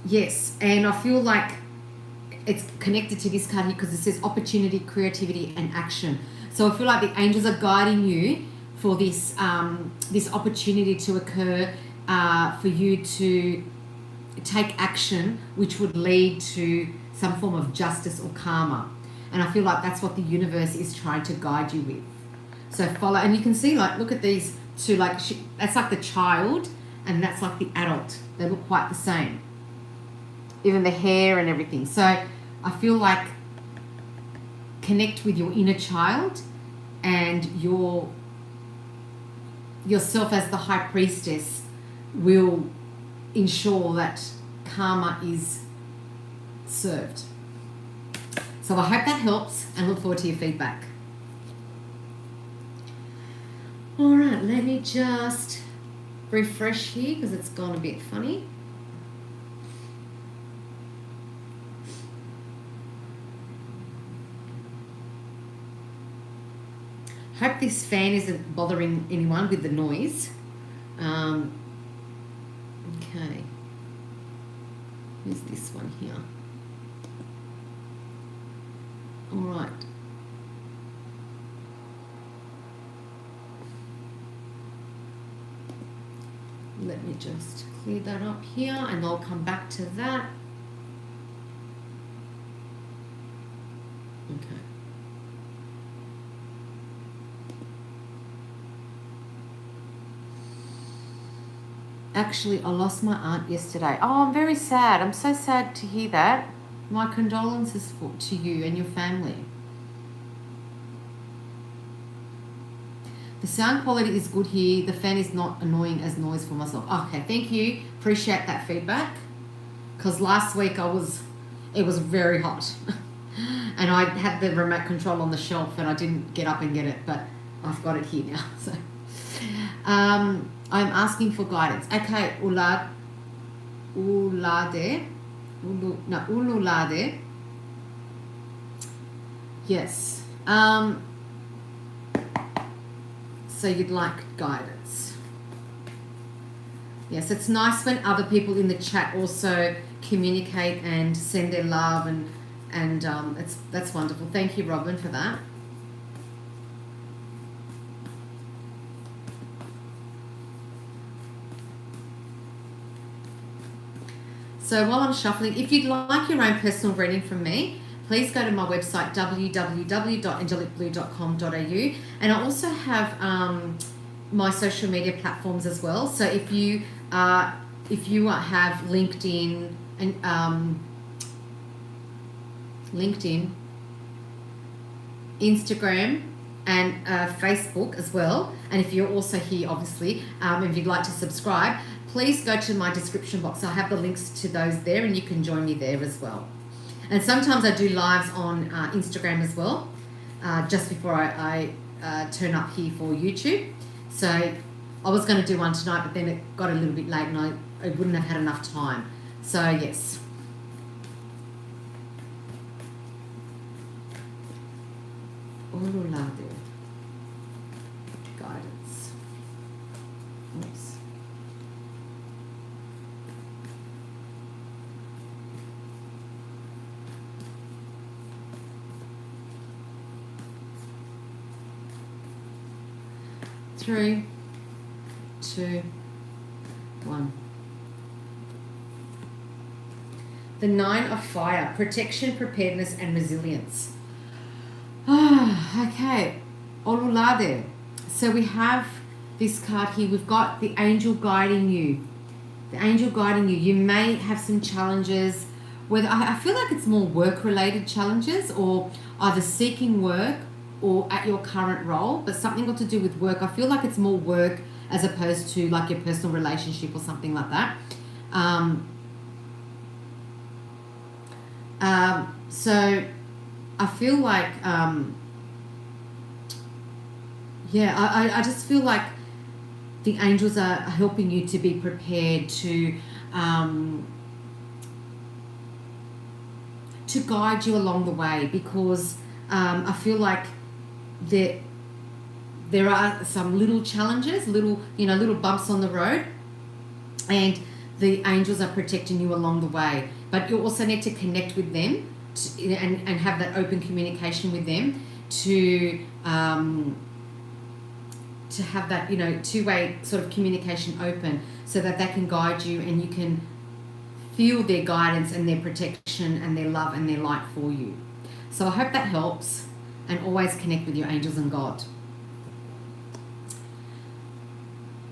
Yes, and I feel like it's connected to this card here because it says opportunity, creativity, and action. So I feel like the angels are guiding you for this this opportunity to occur, for you to take action which would lead to some form of justice or karma. And I feel like that's what the universe is trying to guide you with. So follow, and you can see, like, look at these two, like, that's like the child and that's like the adult. They look quite the same. Even the hair and everything. So I feel like connect with your inner child and yourself as the high priestess will ensure that karma is served. So I hope that helps and look forward to your feedback. All right, let me just refresh here because it's gone a bit funny. Hope this fan isn't bothering anyone with the noise. Okay. Where's this one here? All right. Let me just clear that up here and I'll come back to that. Okay. Actually, I lost my aunt yesterday. Oh, I'm very sad. I'm so sad to hear that. My condolences to you and your family. The sound quality is good here. The fan is not annoying as noise for myself. Okay, thank you. Appreciate that feedback. Because last week it was very hot. And I had the remote control on the shelf and I didn't get up and get it, but I've got it here now. So, I'm asking for guidance. Okay, Ululade. Yes. So you'd like guidance. Yes, it's nice when other people in the chat also communicate and send their love and that's wonderful. Thank you, Robin, for that. So while I'm shuffling, if you'd like your own personal reading from me, please go to my website, www.angelicblue.com.au, and I also have my social media platforms as well. So if you have LinkedIn and Instagram, and Facebook as well, and if you're also here, obviously, if you'd like to subscribe, please go to my description box. I have the links to those there, and you can join me there as well. And sometimes I do lives on Instagram as well, just before I turn up here for YouTube. So I was going to do one tonight, but then it got a little bit late and I wouldn't have had enough time. So yes. Guidance. Oops. Three, two, one. The Nine of Fire, protection, preparedness, and resilience. Okay, Olulade. So we have this card here. We've got the angel guiding you. The angel guiding you. You may have some challenges. Whether I feel like it's more work-related challenges, or either seeking work or at your current role, but something got to do with work. I feel like it's more work as opposed to like your personal relationship or something like that. So I feel like, I just feel like the angels are helping you to be prepared to guide you along the way, because I feel like there are some little challenges, little bumps on the road, and the angels are protecting you along the way. But you also need to connect with them and have that open communication with them to have that two-way sort of communication open, so that they can guide you and you can feel their guidance and their protection and their love and their light for you. So I hope that helps, and always connect with your angels and God.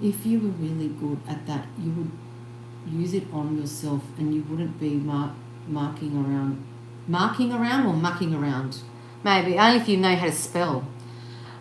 If you were really good at that, you would use it on yourself and you wouldn't be marking around or mucking around. Maybe, only if you know how to spell.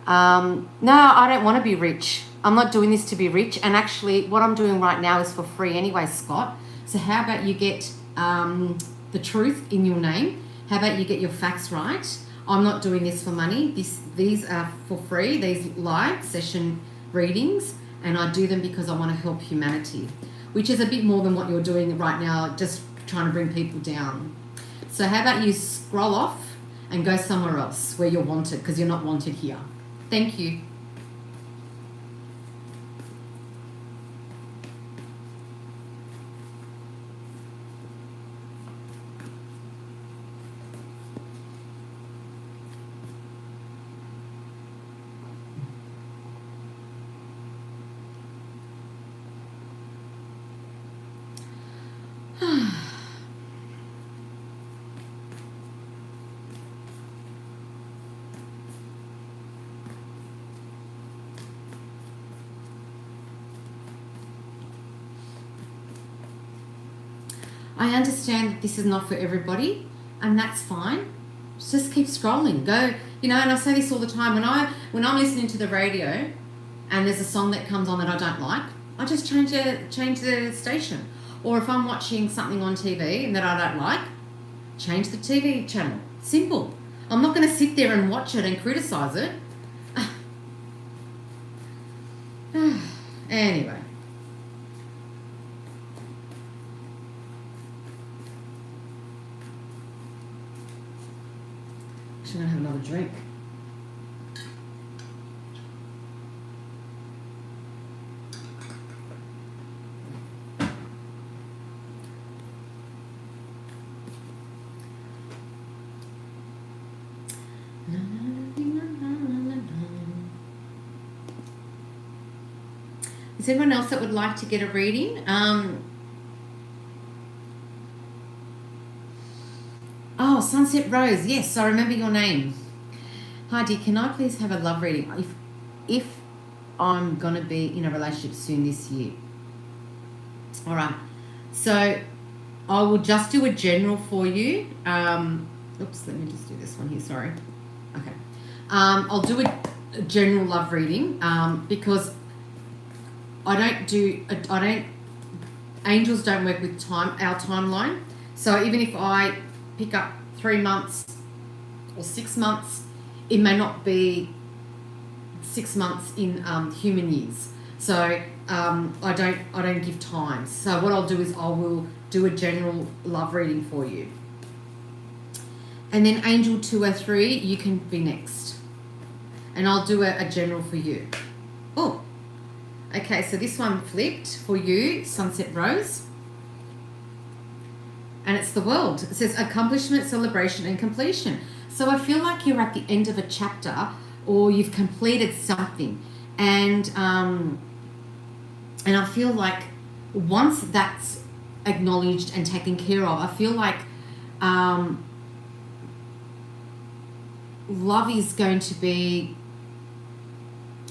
No, I don't want to be rich. I'm not doing this to be rich. And actually, what I'm doing right now is for free anyway, Scott. So how about you get the truth in your name? How about you get your facts right? I'm not doing this for money. These are for free, these live session readings. And I do them because I want to help humanity, which is a bit more than what you're doing right now, just trying to bring people down. So how about you scroll off and go somewhere else where you're wanted, because you're not wanted here. Thank you. I understand that this is not for everybody, and that's fine. Just keep scrolling. Go, and I say this all the time. When I'm listening to the radio and there's a song that comes on that I don't like, I just change the station. Or if I'm watching something on TV and that I don't like, change the TV channel. Simple. I'm not going to sit there and watch it and criticize it. Anyway. I'm going to have another drink. Is there anyone else that would like to get a reading? Oh, Sunset Rose. Yes, I remember your name. Hi, dear. Can I please have a love reading? If I'm going to be in a relationship soon this year. All right. So I will just do a general for you. Oops, let me just do this one here. Sorry. Okay. I'll do a general love reading because angels don't work with our timeline. So even if I pick up 3 months or 6 months, it may not be 6 months in human years. So I don't give time. So what I'll do is I will do a general love reading for you. And then Angel 203, you can be next. And I'll do a general for you. Oh, okay, so this one flipped for you, Sunset Rose. And it's the World. It says accomplishment, celebration, and completion. So I feel like you're at the end of a chapter or you've completed something. And I feel like once that's acknowledged and taken care of, I feel like love is going to be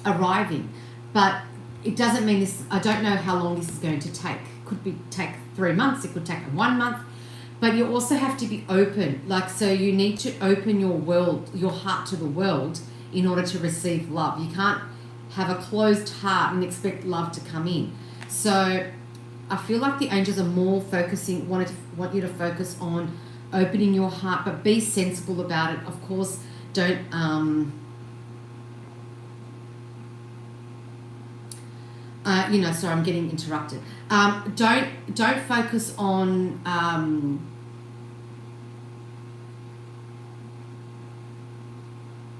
arriving. But it doesn't mean this, I don't know how long this is going to take. It could take 3 months, it could take 1 month. But you also have to be open. So you need to open your heart to the world in order to receive love. You can't have a closed heart and expect love to come in. So I feel like the angels are more want you to focus on opening your heart, but be sensible about it. Of course, don't sorry, I'm getting interrupted. Don't focus on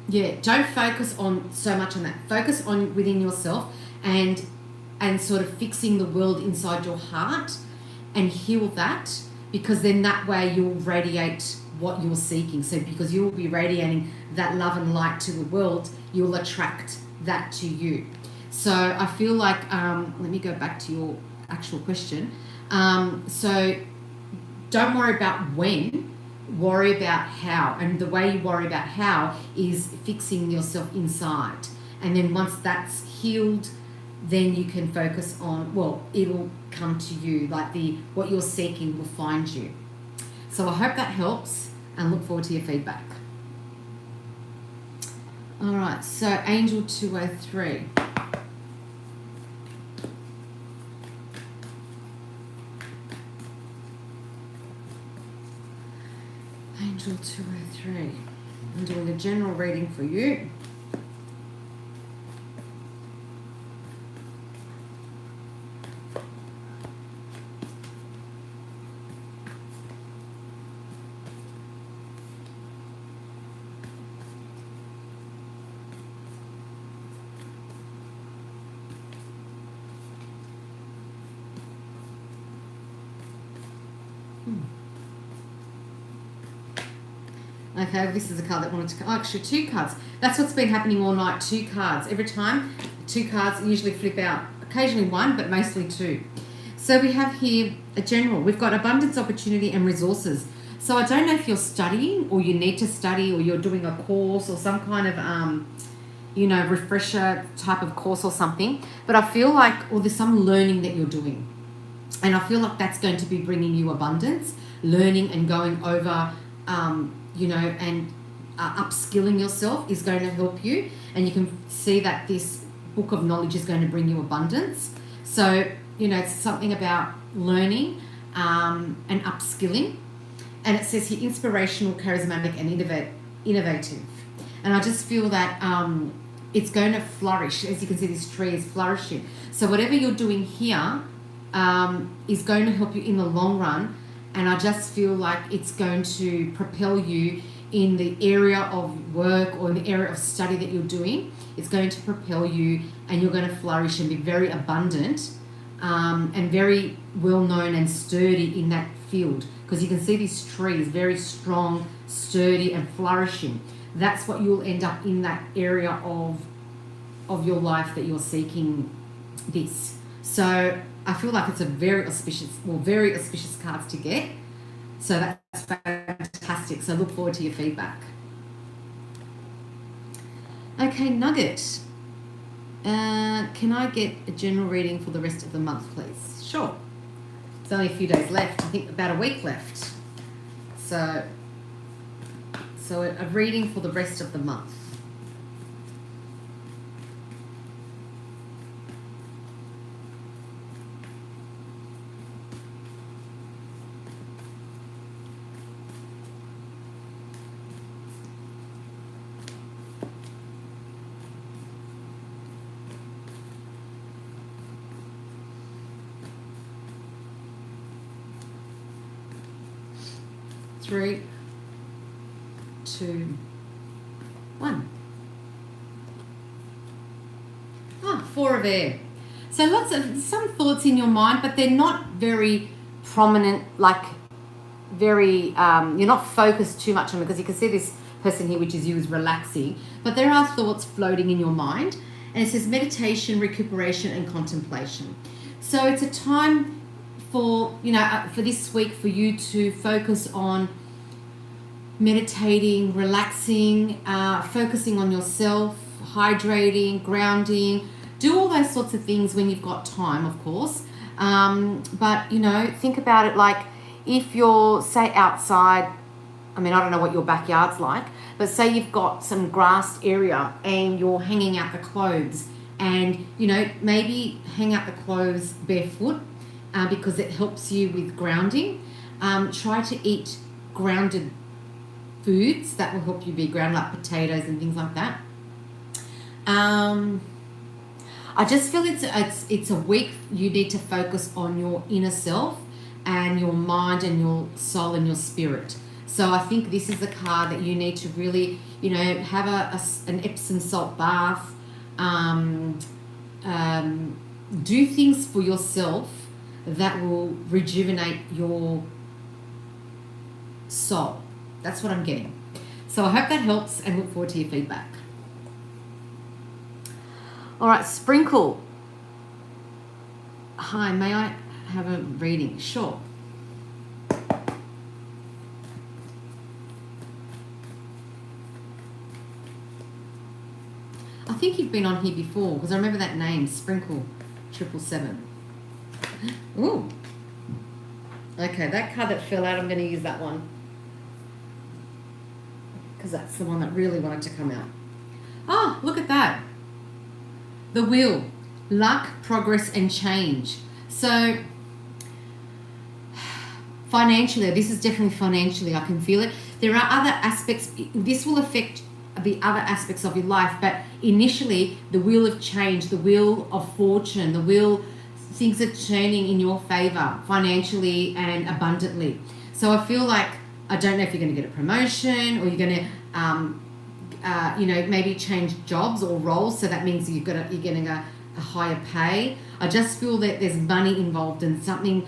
don't focus on so much on that. Focus on within yourself and sort of fixing the world inside your heart and heal that, because then that way you'll radiate what you're seeking. So because you will be radiating that love and light to the world, you'll attract that to you. So I feel like, let me go back to your actual question. So don't worry about when, worry about how. And the way you worry about how is fixing yourself inside. And then once that's healed, then you can focus on, well, it'll come to you, like what you're seeking will find you. So I hope that helps, and look forward to your feedback. All right, so Angel 203. Angel 203. I'm doing a general reading for you. Okay, this is a card that wanted to come. Oh, actually, 2 cards. That's what's been happening all night. 2 cards. Every time, 2 cards usually flip out. Occasionally 1, but mostly 2. So we have here a general. We've got abundance, opportunity, and resources. So I don't know if you're studying or you need to study or you're doing a course or some kind of, refresher type of course or something. But I feel like, or there's some learning that you're doing. And I feel like that's going to be bringing you abundance, learning and going over, and upskilling yourself is going to help you. And you can see that this book of knowledge is going to bring you abundance. So, it's something about learning and upskilling. And it says here, inspirational, charismatic, and innovative. And I just feel that it's going to flourish. As you can see, this tree is flourishing. So whatever you're doing here is going to help you in the long run. And I just feel like it's going to propel you in the area of work or in the area of study that you're doing. It's going to propel you, and you're going to flourish and be very abundant and very well known and sturdy in that field. Because you can see this tree is very strong, sturdy, and flourishing. That's what you'll end up in that area of your life that you're seeking this. So I feel like it's a very auspicious cards to get. So that's fantastic. So look forward to your feedback. Okay, Nugget. Can I get a general reading for the rest of the month, please? Sure. It's only a few days left. I think about a week left. So a reading for the rest of the month. Three, 2, 1. 4 of air. So lots of some thoughts in your mind, but they're not very prominent, like very, you're not focused too much on it, because you can see this person here, which is you, is relaxing, but there are thoughts floating in your mind. And it says meditation, recuperation, and contemplation. So it's a time for, for this week for you to focus on meditating, relaxing, focusing on yourself, hydrating, grounding. Do all those sorts of things when you've got time, of course. But, think about it like if you're, say, outside, I don't know what your backyard's like, but say you've got some grassed area and you're hanging out the clothes and, maybe hang out the clothes barefoot because it helps you with grounding. Try to eat grounded foods that will help you be grounded, like potatoes and things like that. I just feel it's a week you need to focus on your inner self and your mind and your soul and your spirit. So I think this is the card that you need to really, have an Epsom salt bath, do things for yourself that will rejuvenate your soul. That's what I'm getting. So I hope that helps and look forward to your feedback. All right, Sprinkle. Hi, may I have a reading? Sure. I think you've been on here before because I remember that name, Sprinkle 777. Ooh. Okay, that card that fell out, I'm going to use that one because that's the one that really wanted to come out. Oh, look at that. The wheel, luck, progress, and change. So financially, this is definitely financially, I can feel it. There are other aspects, this will affect the other aspects of your life, but initially, the wheel of change, the wheel of fortune, the wheel, things are turning in your favor financially and abundantly. So I feel like, I don't know if you're going to get a promotion or you're going to, maybe change jobs or roles. So that means you're getting a higher pay. I just feel that there's money involved and something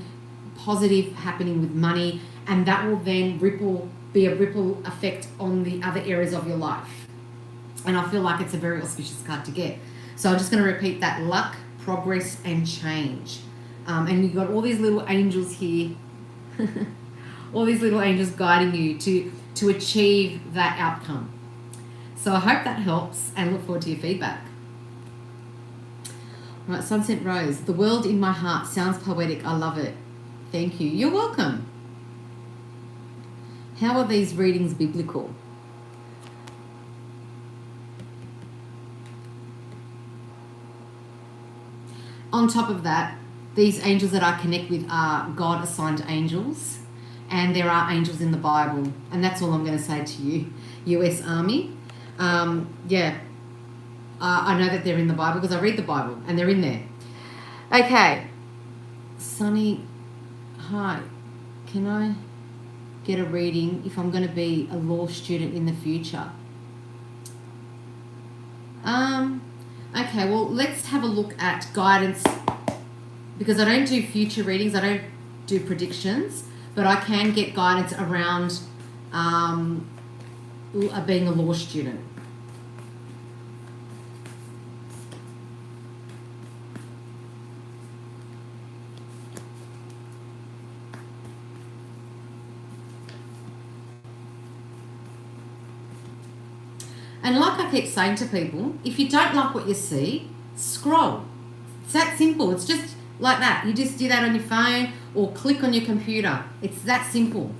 positive happening with money, and that will then be a ripple effect on the other areas of your life. And I feel like it's a very auspicious card to get. So I'm just going to repeat that: luck, progress, and change. And you've got all these little angels here, all these little angels guiding you to achieve that outcome. So I hope that helps and look forward to your feedback. All right, Sunset Rose. The world in my heart sounds poetic. I love it. Thank you. You're welcome. How are these readings biblical? On top of that, these angels that I connect with are God-assigned angels, and there are angels in the Bible, and that's all I'm going to say to you, US Army. I know that they're in the Bible because I read the Bible, and they're in there. Okay. Sunny, hi. Can I get a reading if I'm going to be a law student in the future? Okay, well, let's have a look at guidance, because I don't do future readings, I don't do predictions, but I can get guidance around being a law student. And like I keep saying to people, if you don't like what you see, scroll. It's that simple. It's just like that. You just do that on your phone or click on your computer. It's that simple.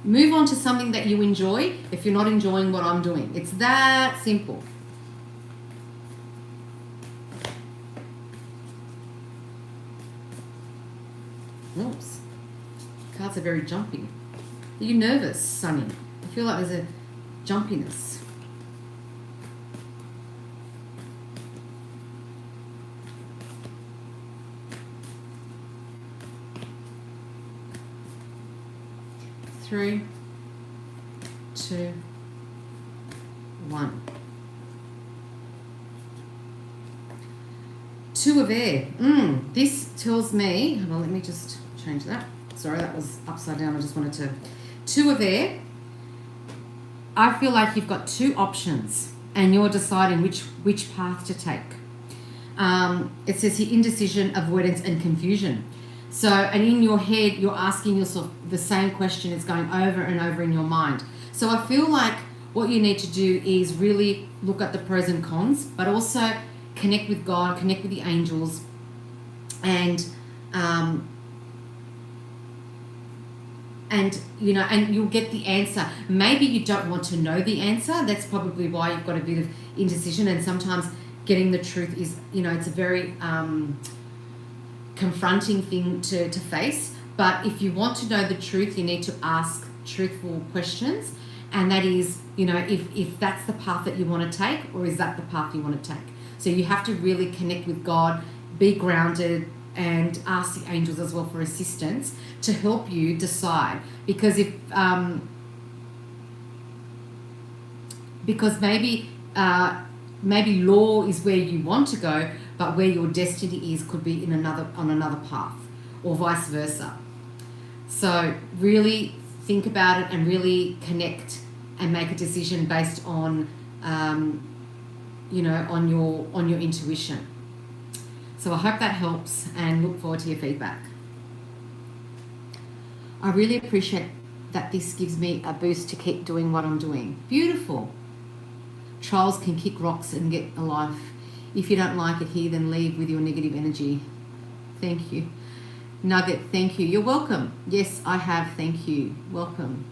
Move on to something that you enjoy if you're not enjoying what I'm doing. It's that simple. Oops. Cards are very jumpy. Are you nervous, Sunny? I feel like there's a jumpiness. Three, two, one. Two of air. This tells me, hold on, let me just change that. Sorry, that was upside down. I just wanted to. Two of air. I feel like you've got two options and you're deciding which path to take. It says here indecision, avoidance, and confusion. So, and in your head, you're asking yourself the same question. It's going over and over in your mind. So I feel like what you need to do is really look at the pros and cons, but also connect with God, connect with the angels, and you'll get the answer. Maybe you don't want to know the answer. That's probably why you've got a bit of indecision. And sometimes getting the truth is, it's a very confronting thing to face. But if you want to know the truth, you need to ask truthful questions. And that is, if that's the path that you want to take, or is that the path you want to take? So you have to really connect with God, be grounded, and ask the angels as well for assistance to help you decide. Because maybe law is where you want to go, but where your destiny is could be on another path, or vice versa. So really think about it and really connect and make a decision based on on your intuition. So I hope that helps and look forward to your feedback. I really appreciate that this gives me a boost to keep doing what I'm doing. Beautiful. Trolls can kick rocks and get a life. If you don't like it here, then leave with your negative energy. Thank you. Nugget, thank you. You're welcome. Yes, I have. Thank you. Welcome.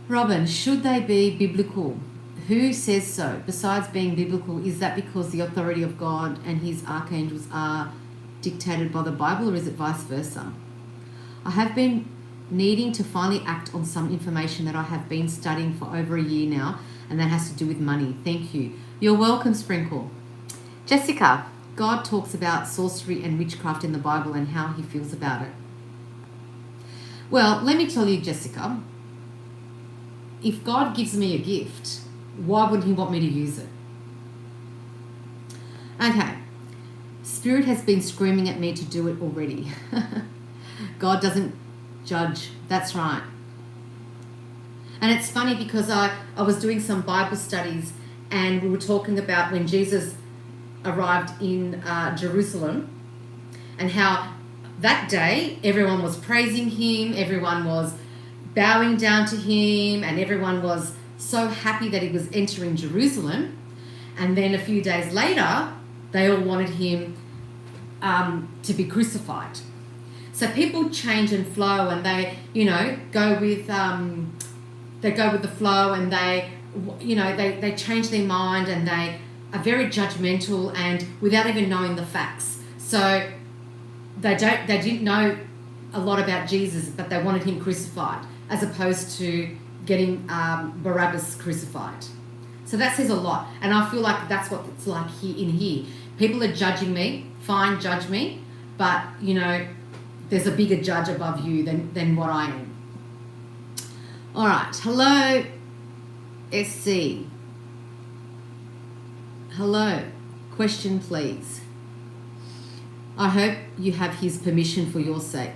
Robin, should they be biblical? Who says so? Besides being biblical, is that because the authority of God and his archangels are dictated by the Bible, or is it vice versa? I have been needing to finally act on some information that I have been studying for over a year now, and that has to do with money. Thank you. You're welcome, Sprinkle. Jessica, God talks about sorcery and witchcraft in the Bible and how he feels about it. Well, let me tell you, Jessica, if God gives me a gift, why wouldn't he want me to use it? Okay. Spirit has been screaming at me to do it already. God doesn't judge. That's right. And it's funny because I was doing some Bible studies and we were talking about when Jesus arrived in Jerusalem and how that day everyone was praising him, everyone was bowing down to him, and everyone was so happy that he was entering Jerusalem. And then a few days later, they all wanted him to be crucified. So people change and flow, and they, go with the flow, and they change their mind, and they are very judgmental and without even knowing the facts. So they didn't know a lot about Jesus, but they wanted him crucified, as opposed to getting Barabbas crucified. So that says a lot, and I feel like that's what it's like here. People are judging me. Fine, judge me, but there's a bigger judge above you than what I am. All right. Hello, SC. Hello. Question, please. I hope you have his permission for your sake.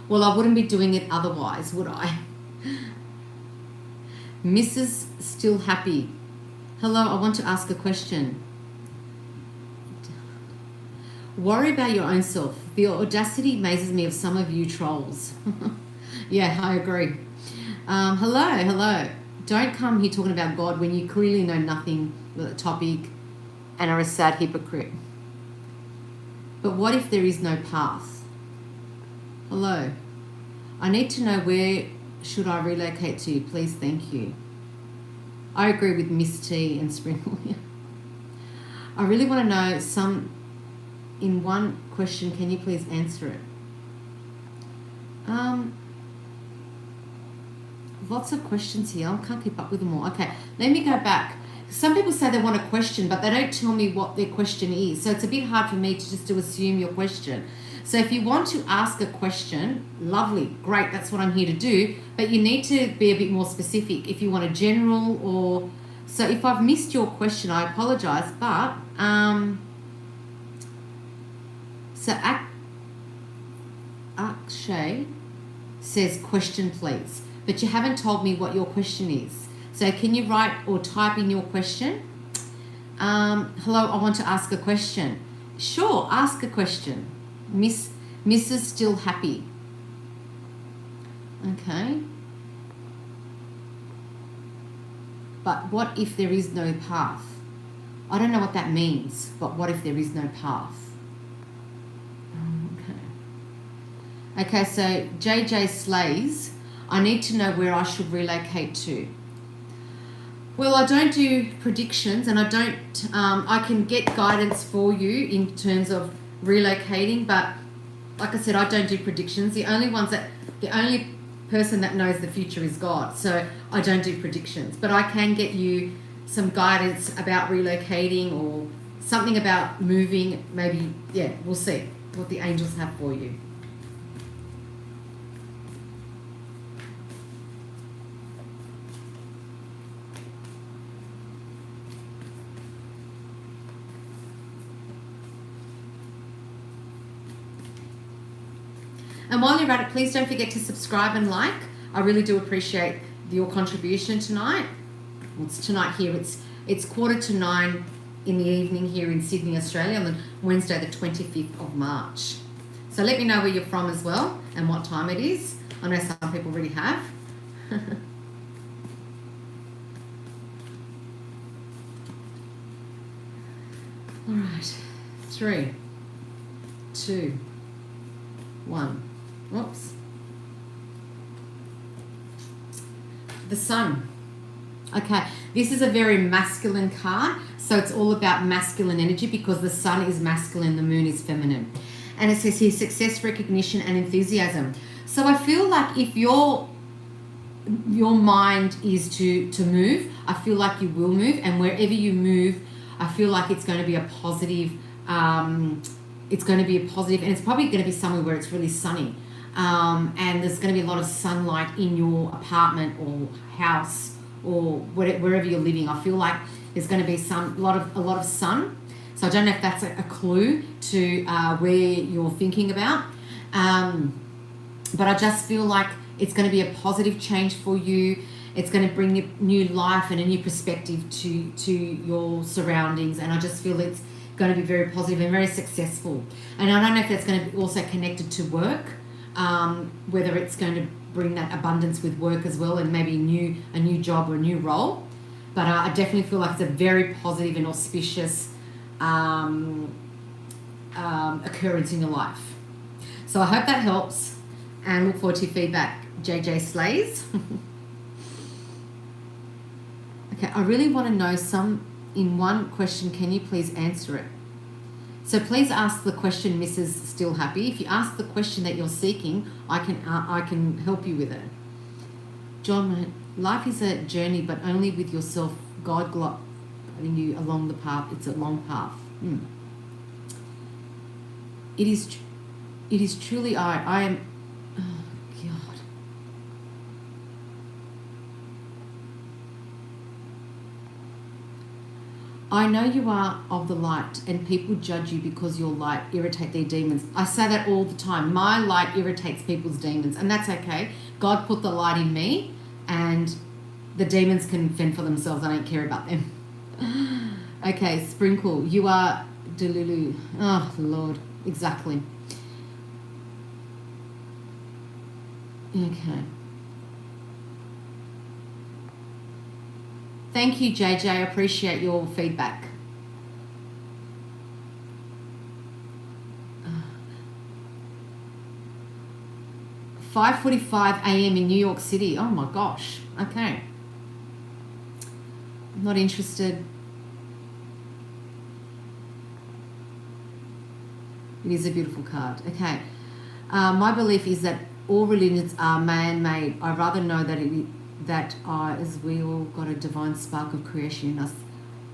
Well, I wouldn't be doing it otherwise, would I? Mrs. Still Happy. Hello, I want to ask a question. Worry about your own self. The audacity amazes me of some of you trolls. Yeah, I agree. Hello. Don't come here talking about God when you clearly know nothing about the topic and are a sad hypocrite. But what if there is no path? Hello. I need to know where should I relocate to, please, thank you. I agree with Miss T and Sprinkle. I really want to know in one question, can you please answer it? Lots of questions here. I can't keep up with them all. Okay, let me go back. Some people say they want a question, but they don't tell me what their question is. So it's a bit hard for me to just assume your question. So if you want to ask a question, lovely, great, that's what I'm here to do. But you need to be a bit more specific. If you want a general or... So if I've missed your question, I apologize. But... So Akshay says question, please. But you haven't told me what your question is. So can you write or type in your question? Hello, I want to ask a question. Sure, ask a question. Mrs. Still Happy. Okay. But what if there is no path? I don't know what that means, but what if there is no path? Okay, so JJ Slays, I need to know where I should relocate to. Well, I don't do predictions, and I can get guidance for you in terms of relocating, but like I said, I don't do predictions. The only person that knows the future is God, so I don't do predictions. But I can get you some guidance about relocating or something about moving, maybe, we'll see what the angels have for you. And while you're at it, please don't forget to subscribe and like. I really do appreciate your contribution tonight. Well, it's tonight here. It's 8:45 in the evening here in Sydney, Australia, on Wednesday, the 25th of March. So let me know where you're from as well and what time it is. I know some people already have. All right. 3, 2, 1. Whoops. The Sun. Okay, this is a very masculine card. So it's all about masculine energy because the Sun is masculine, the Moon is feminine. And it says here success, recognition, and enthusiasm. So I feel like if your mind is to move, I feel like you will move, and wherever you move, I feel like it's going to be a positive. It's going to be a positive, and it's probably going to be somewhere where it's really sunny, and there's going to be a lot of sunlight in your apartment or house or wherever you're living. I feel like there's going to be a lot of sun. So I don't know if that's a clue to where you're thinking about, but I just feel like it's going to be a positive change for you. It's going to bring you new life and a new perspective to your surroundings, and I just feel it's going to be very positive and very successful. And I don't know if that's going to be also connected to work, whether it's going to bring that abundance with work as well, and maybe a new job or a new role. But I definitely feel like it's a very positive and auspicious occurrence in your life. So I hope that helps, and look forward to your feedback, JJ Slays. Okay, I really want to know in one question. Can you please answer it? So please ask the question, Mrs. Still Happy. If you ask the question that you're seeking, I can help you with it. John, life is a journey, but only with yourself. God guiding you along the path. It's a long path. It is truly I am. Oh God. I know you are of the light, and people judge you because your light irritates their demons. I say that all the time. My light irritates people's demons, and that's okay. God put the light in me, and the demons can fend for themselves. I don't care about them. Okay, Sprinkle, you are Delulu. Oh, Lord, exactly. Okay. Thank you, JJ. I appreciate your feedback. 5:45 a.m. in New York City. Oh my gosh. Okay. I'm not interested. It is a beautiful card. Okay. My belief is that all religions are man-made. I rather know that as we all got a divine spark of creation in us,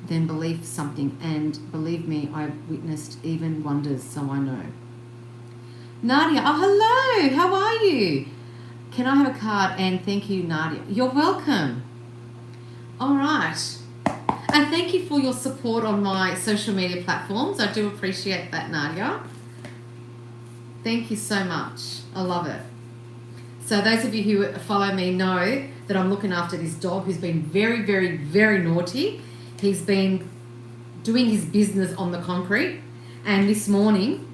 then believe something. And believe me, I've witnessed even wonders, so I know. Nadia, oh hello, how are you? Can I have a card? And thank you, Nadia. You're welcome. All right. And thank you for your support on my social media platforms. I do appreciate that, Nadia. Thank you so much. I love it. So those of you who follow me know that I'm looking after this dog who's been very, very, very naughty. He's been doing his business on the concrete, and this morning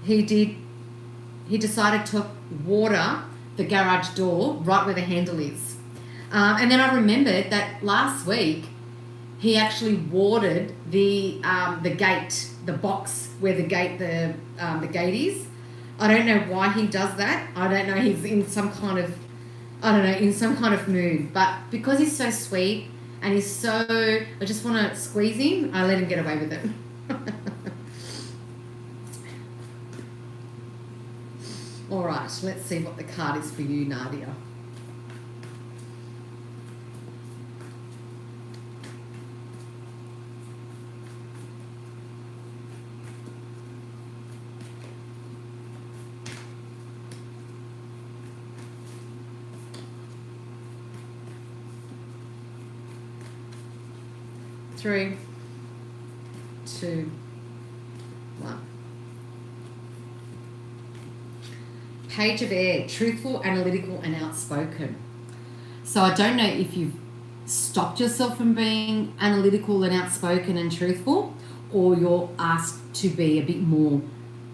he decided to water the garage door right where the handle is. And then I remembered that last week he actually watered the gate, the box where the gate is. I don't know why he does that. I don't know. He's in some kind of mood. But because he's so sweet and he's so, I just want to squeeze him. I let him get away with it. All right, let's see what the card is for you, Nadia. Three, two, one. Page of Air, truthful, analytical, and outspoken. So I don't know if you've stopped yourself from being analytical and outspoken and truthful, or you're asked to be a bit more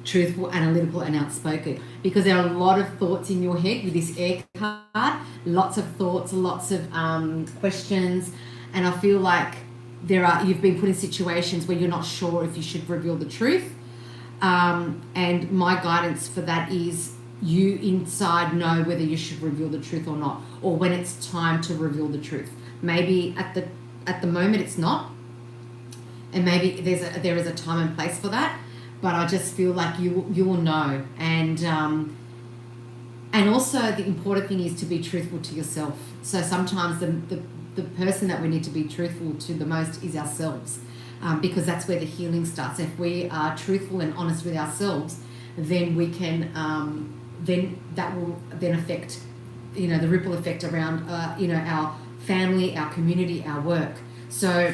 truthful, analytical, and outspoken, because there are a lot of thoughts in your head with this air card, lots of thoughts, lots of questions, and I feel like you've been put in situations where you're not sure if you should reveal the truth. And my guidance for that is you inside know whether you should reveal the truth or not, or when it's time to reveal the truth. Maybe at the moment it's not, and maybe there is a time and place for that. But I just feel like you will know, and also the important thing is to be truthful to yourself. So sometimes the person that we need to be truthful to the most is ourselves, because that's where the healing starts. If we are truthful and honest with ourselves, then we can then that will then affect, you know, the ripple effect around you know, our family, our community, our work. So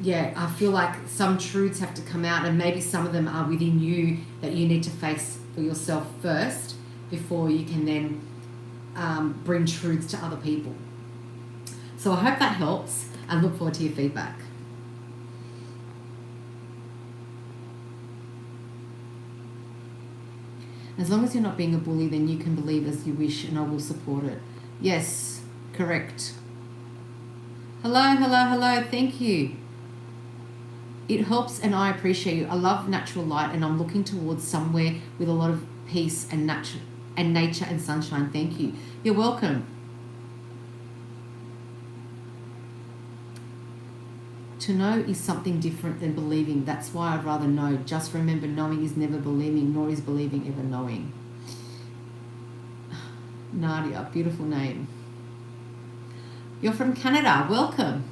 yeah, I feel like some truths have to come out, and maybe some of them are within you that you need to face for yourself first before you can then bring truths to other people. So I hope that helps, and look forward to your feedback. As long as you're not being a bully, then you can believe as you wish, and I will support it. Yes, correct. Hello, hello, hello. Thank you. It helps, and I appreciate you. I love natural light, and I'm looking towards somewhere with a lot of peace and nature and sunshine. Thank you. You're welcome. To know is something different than believing. That's why I'd rather know. Just remember, knowing is never believing, nor is believing ever knowing. Nadia, beautiful name. You're from Canada. Welcome.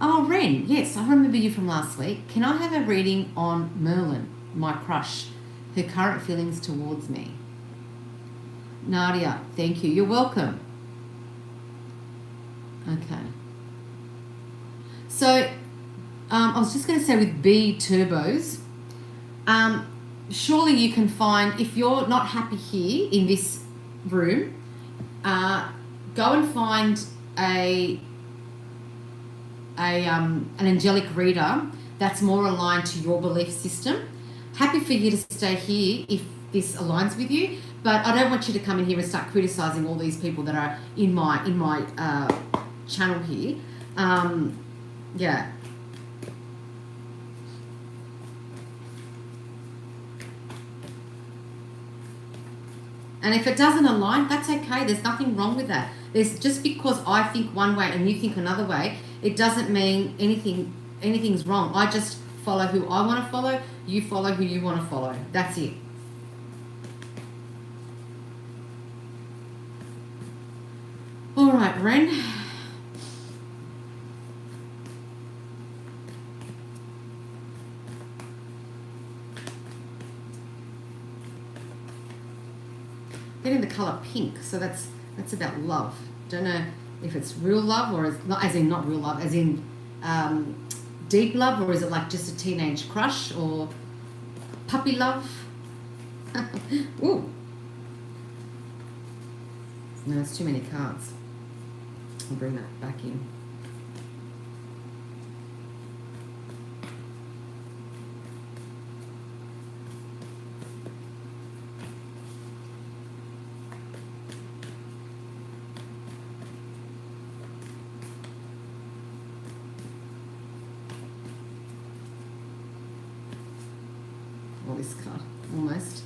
Oh, Ren. Yes, I remember you from last week. Can I have a reading on Merlin, my crush, her current feelings towards me? Nadia, thank you. You're welcome. Okay. So, I was just going to say with B turbos, surely you can find, if you're not happy here in this room, go and find an angelic reader that's more aligned to your belief system. Happy for you to stay here if this aligns with you, but I don't want you to come in here and start criticizing all these people that are in my channel here. Yeah. And if it doesn't align, that's okay. There's nothing wrong with that. There's just because I think one way and you think another way, it doesn't mean anything's wrong. I just follow who I want to follow. You follow who you want to follow. That's it. All right, Ren. Getting the color pink, so that's about love. Don't know if it's real love or not, as in not real love, as in deep love, or is it like just a teenage crush or puppy love? Ooh, no, it's too many cards. I'll bring that back in. This card almost.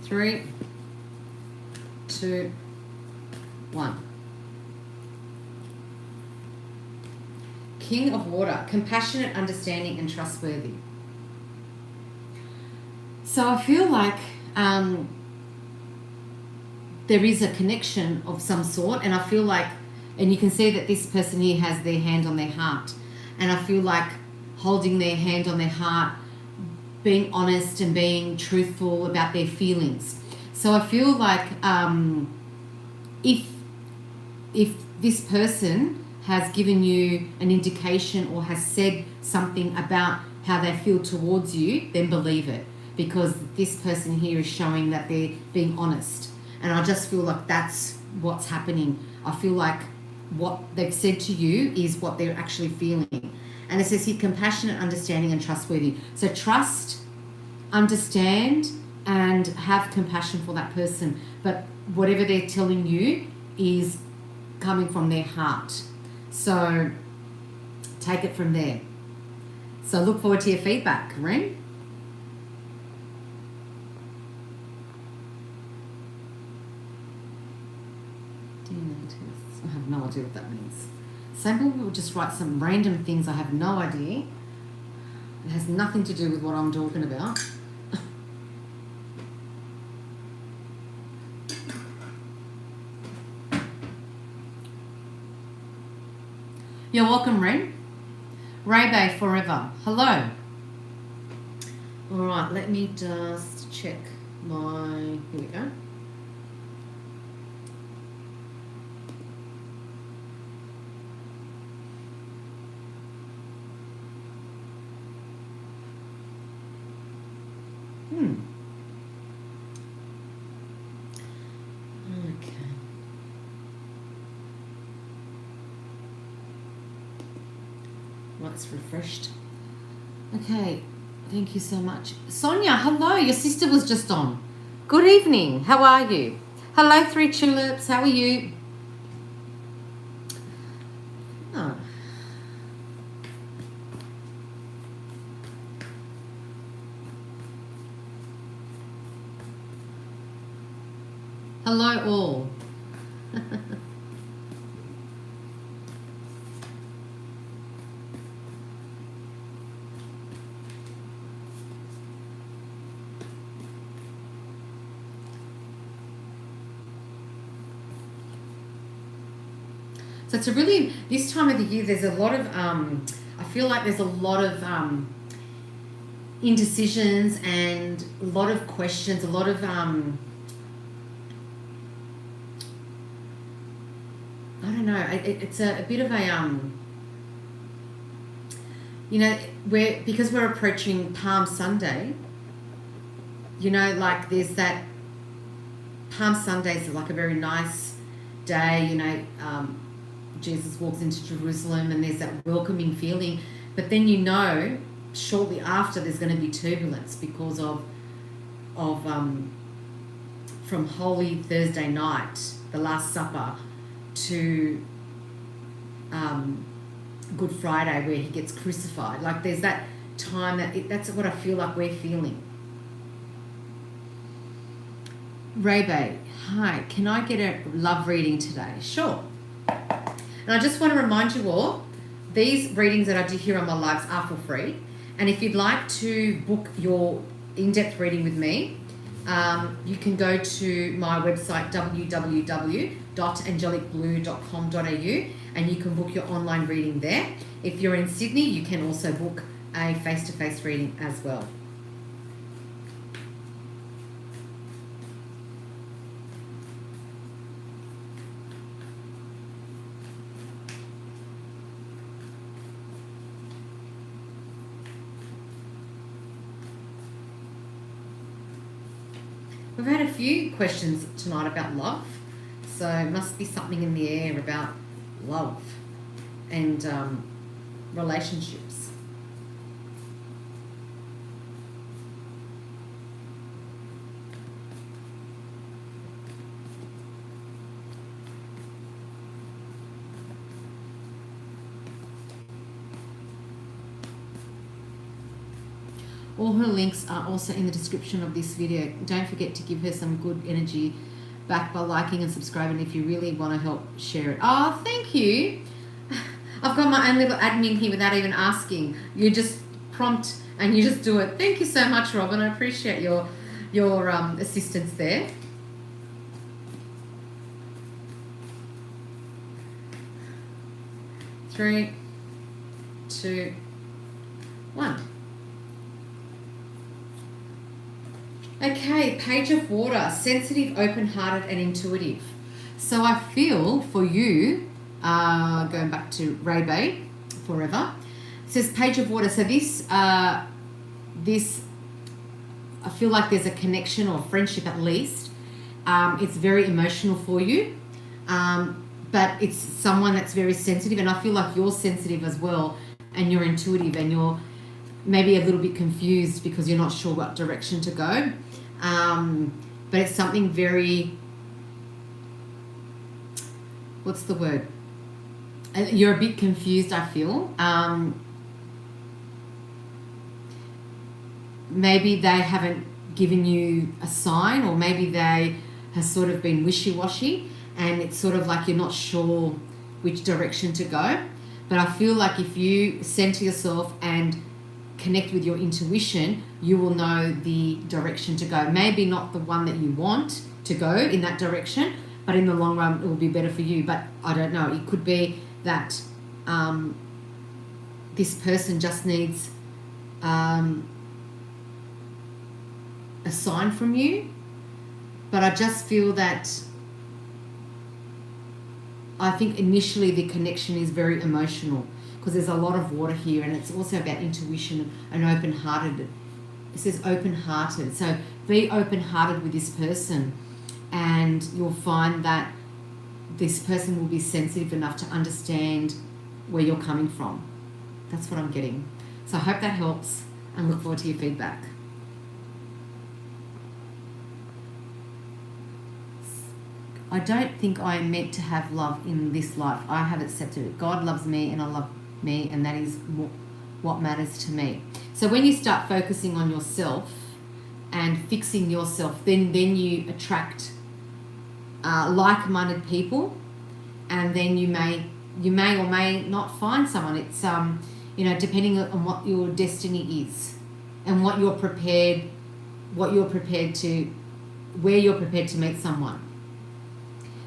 Three, two, one. King of Water, compassionate, understanding, and trustworthy. So I feel like there is a connection of some sort, and I feel like, and you can see that this person here has their hand on their heart. And I feel like holding their hand on their heart, being honest and being truthful about their feelings. So I feel like if this person has given you an indication or has said something about how they feel towards you, then believe it. Because this person here is showing that they're being honest. And I just feel like that's what's happening. I feel like what they've said to you is what they're actually feeling. And it says here, compassionate, understanding, and trustworthy. So trust understand and have compassion for that person, but whatever they're telling you is coming from their heart. So take it from there. So look forward to your feedback, Ren. I have no idea what that means. Some people will just write some random things. I have no idea. It has nothing to do with what I'm talking about. You're welcome, Ren. Ray-Bay forever. Hello. All right, let me just check my... Here we go. Okay. Well, it's refreshed. Okay, thank you so much. Sonia, hello. Your sister was just on. Good evening. How are you? Hello, 3 Tulips. How are you? Oh. Hello, all. So it's a really, this time of the year, there's a lot of, I feel like there's a lot of indecisions and a lot of questions, a lot of, I don't know, it's a bit of a, you know, because we're approaching Palm Sunday, you know, like there's that, Palm Sunday is like a very nice day, you know, Jesus walks into Jerusalem and there's that welcoming feeling, but then you know shortly after there's going to be turbulence because of from Holy Thursday night, the Last Supper, to Good Friday where he gets crucified. Like there's that time that's what I feel like we're feeling. Ray-Bay, hi, can I get a love reading today? Sure. And I just want to remind you all, these readings that I do here on my lives are for free. And if you'd like to book your in-depth reading with me, you can go to my website, www.angelicblue.com.au, and you can book your online reading there. If you're in Sydney, you can also book a face-to-face reading as well. We've had a few questions tonight about love, so it must be something in the air about love and relationships. All her links are also in the description of this video. Don't forget to give her some good energy back by liking and subscribing if you really want to help share it. Oh, thank you. I've got my own little admin here without even asking. You just prompt and you just do it. Thank you so much, Robin. I appreciate your assistance there. Three, two, one. Okay, Page of Water, sensitive, open-hearted and intuitive. So I feel for you, going back to Ray-Bay forever, it says Page of Water. So this, I feel like there's a connection or friendship at least. It's very emotional for you, but it's someone that's very sensitive, and I feel like you're sensitive as well, and you're intuitive, and you're maybe a little bit confused because you're not sure what direction to go. But it's something very, what's the word? You're a bit confused, I feel. Maybe they haven't given you a sign, or maybe they have sort of been wishy-washy, and it's sort of like you're not sure which direction to go. But I feel like if you center yourself and connect with your intuition, you will know the direction to go. Maybe not the one that you want to go in that direction, but in the long run it will be better for you. But I don't know, it could be that this person just needs a sign from you. But I just feel that I think initially the connection is very emotional, because there's a lot of water here, and it's also about intuition and open-hearted. It says open-hearted. So be open-hearted with this person, and you'll find that this person will be sensitive enough to understand where you're coming from. That's what I'm getting. So I hope that helps, and look forward to your feedback. I don't think I am meant to have love in this life. I have accepted it. God loves me and I love me, and that is what matters to me. So when you start focusing on yourself and fixing yourself, then you attract like-minded people, and then you may or may not find someone. It's depending on what your destiny is and what you're prepared to, where you're prepared to meet someone.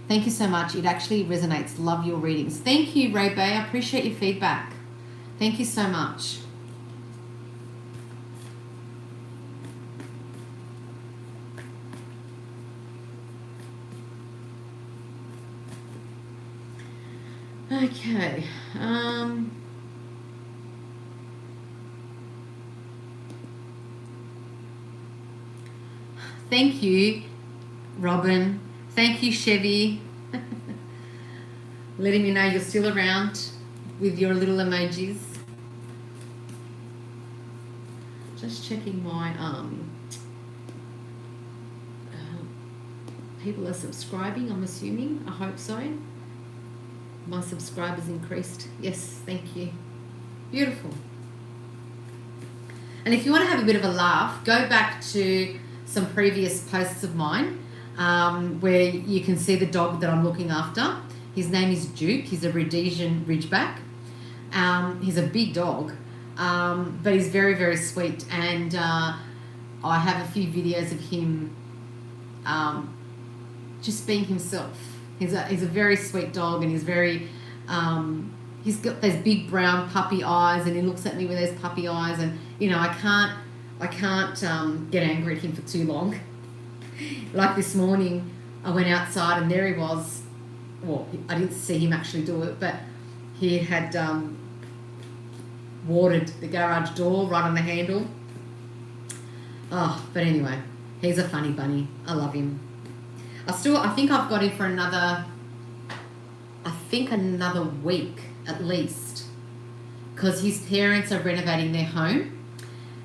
Thank you so much. It actually resonates. Love your readings. Thank you, Ray Bay. I appreciate your feedback. Thank you so much. Okay. Thank you, Robin. Thank you, Chevy. Letting me know you're still around with your little emojis. Just checking my people are subscribing, I'm assuming. I hope so. My subscribers increased. Yes, thank you. Beautiful. And if you want to have a bit of a laugh, go back to some previous posts of mine, where you can see the dog that I'm looking after. His name is Duke. He's a Rhodesian Ridgeback. He's a big dog, but he's very, very sweet. And I have a few videos of him just being himself. He's a very sweet dog, and he's very he's got those big brown puppy eyes, and he looks at me with those puppy eyes, and I can't get angry at him for too long. Like this morning, I went outside and there he was. Well, I didn't see him actually do it, but he had watered the garage door right on the handle. Oh, but anyway, he's a funny bunny. I love him. I think I've got him for another week at least, because his parents are renovating their home,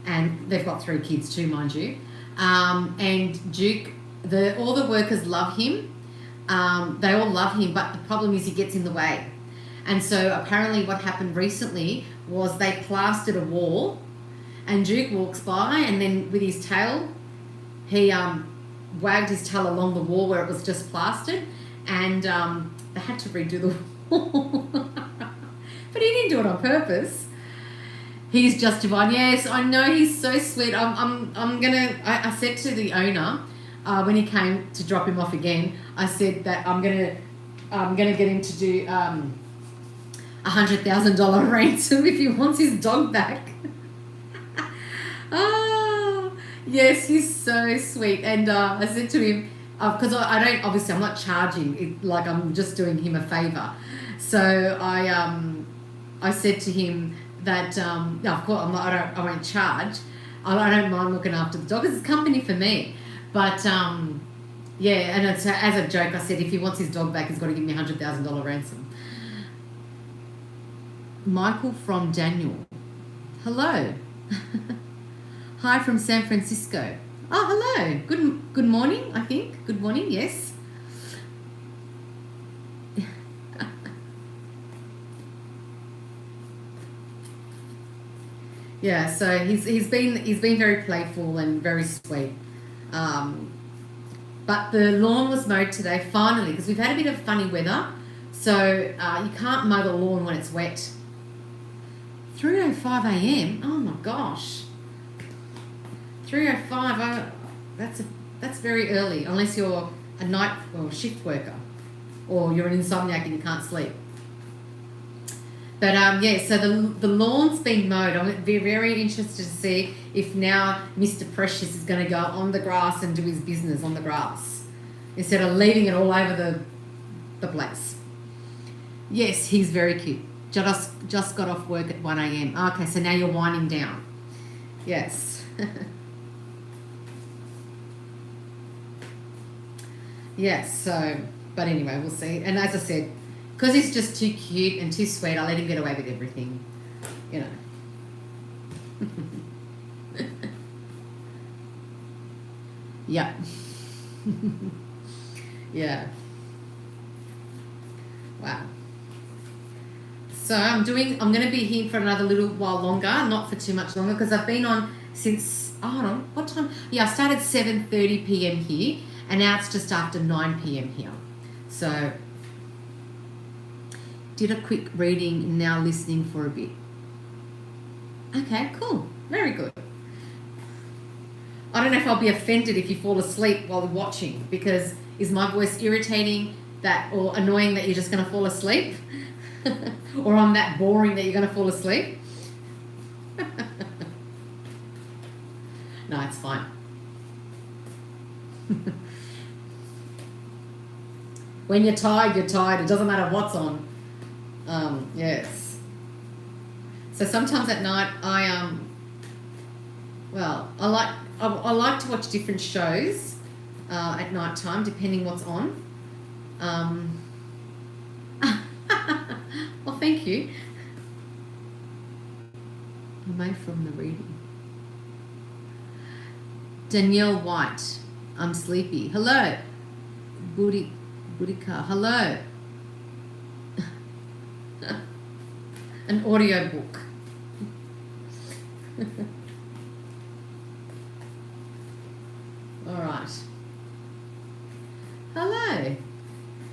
and they've got 3 kids too, mind you. And Duke, all the workers love him. They all love him, but the problem is he gets in the way. And so apparently what happened recently was they plastered a wall, and Duke walks by, and then with his tail, he wagged his tail along the wall where it was just plastered, and they had to redo the wall. But he didn't do it on purpose. He's just divine. Yes, I know, he's so sweet. I said to the owner, when he came to drop him off again, I said that I'm gonna get him to do $100,000 ransom if he wants his dog back. Oh, yes, he's so sweet. And I said to him, because I'm not charging it, like I'm just doing him a favor. So I said to him that no, of course I won't charge. I don't mind looking after the dog. It's company for me. But yeah, and it's, as a joke, I said if he wants his dog back, he's got to give me $100,000 ransom. Michael from Daniel. Hello. Hi from San Francisco. Oh, hello. Good morning, I think. Good morning, yes. Yeah, so he's been very playful and very sweet. But the lawn was mowed today, finally, because we've had a bit of funny weather. So you can't mow the lawn when it's wet. 3:05 a.m. Oh my gosh. 3:05. That's very early, unless you're a night or shift worker, or you're an insomniac and you can't sleep. But yeah, so the lawn's been mowed. I'm very interested to see if now Mr. Precious is going to go on the grass and do his business on the grass instead of leaving it all over the place. Yes, he's very cute. Just got off work at 1 a.m. Okay, so now you're winding down. Yes. Yes, so, but anyway, we'll see. And as I said, because he's just too cute and too sweet, I let him get away with everything, you know. Yeah. Yeah. Wow. So I'm going to be here for another little while longer, not for too much longer, because I've been on since, oh, hold on, what time? Yeah, I started 7:30 p.m. here, and now it's just after 9 p.m. here. So did a quick reading, now listening for a bit. Okay, cool. Very good. I don't know if I'll be offended if you fall asleep while watching, because is my voice irritating that or annoying that you're just going to fall asleep? Or I'm that boring that you're going to fall asleep? No, it's fine. When you're tired, you're tired. It doesn't matter what's on. Yes. So sometimes at night, I like to watch different shows at night time, depending what's on. Well, thank you. Am I from the reading? Danielle White. I'm sleepy. Hello. Boudica. Hello. An audio book. All right. Hello.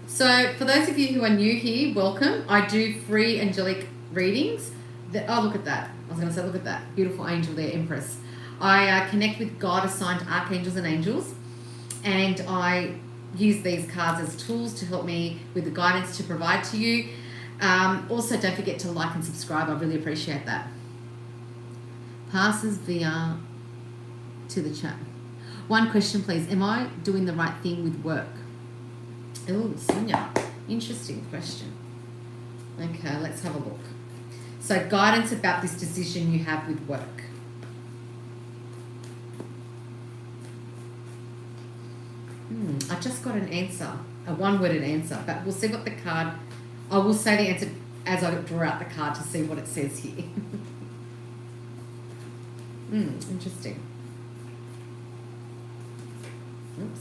So for those of you who are new here, welcome. I do free angelic readings. Oh, look at that. I was going to say, look at that. Beautiful angel there, Empress. I connect with God-assigned Archangels and Angels, and I use these cards as tools to help me with the guidance to provide to you. Also, don't forget to like and subscribe. I really appreciate that. Passes VR to the chat. One question, please. Am I doing the right thing with work? Oh, Sonia. Interesting question. Okay, let's have a look. So, guidance about this decision you have with work. I just got an answer, a one-worded answer, but we'll see what the card... I will say the answer as I draw out the card to see what it says here. Interesting. Oops.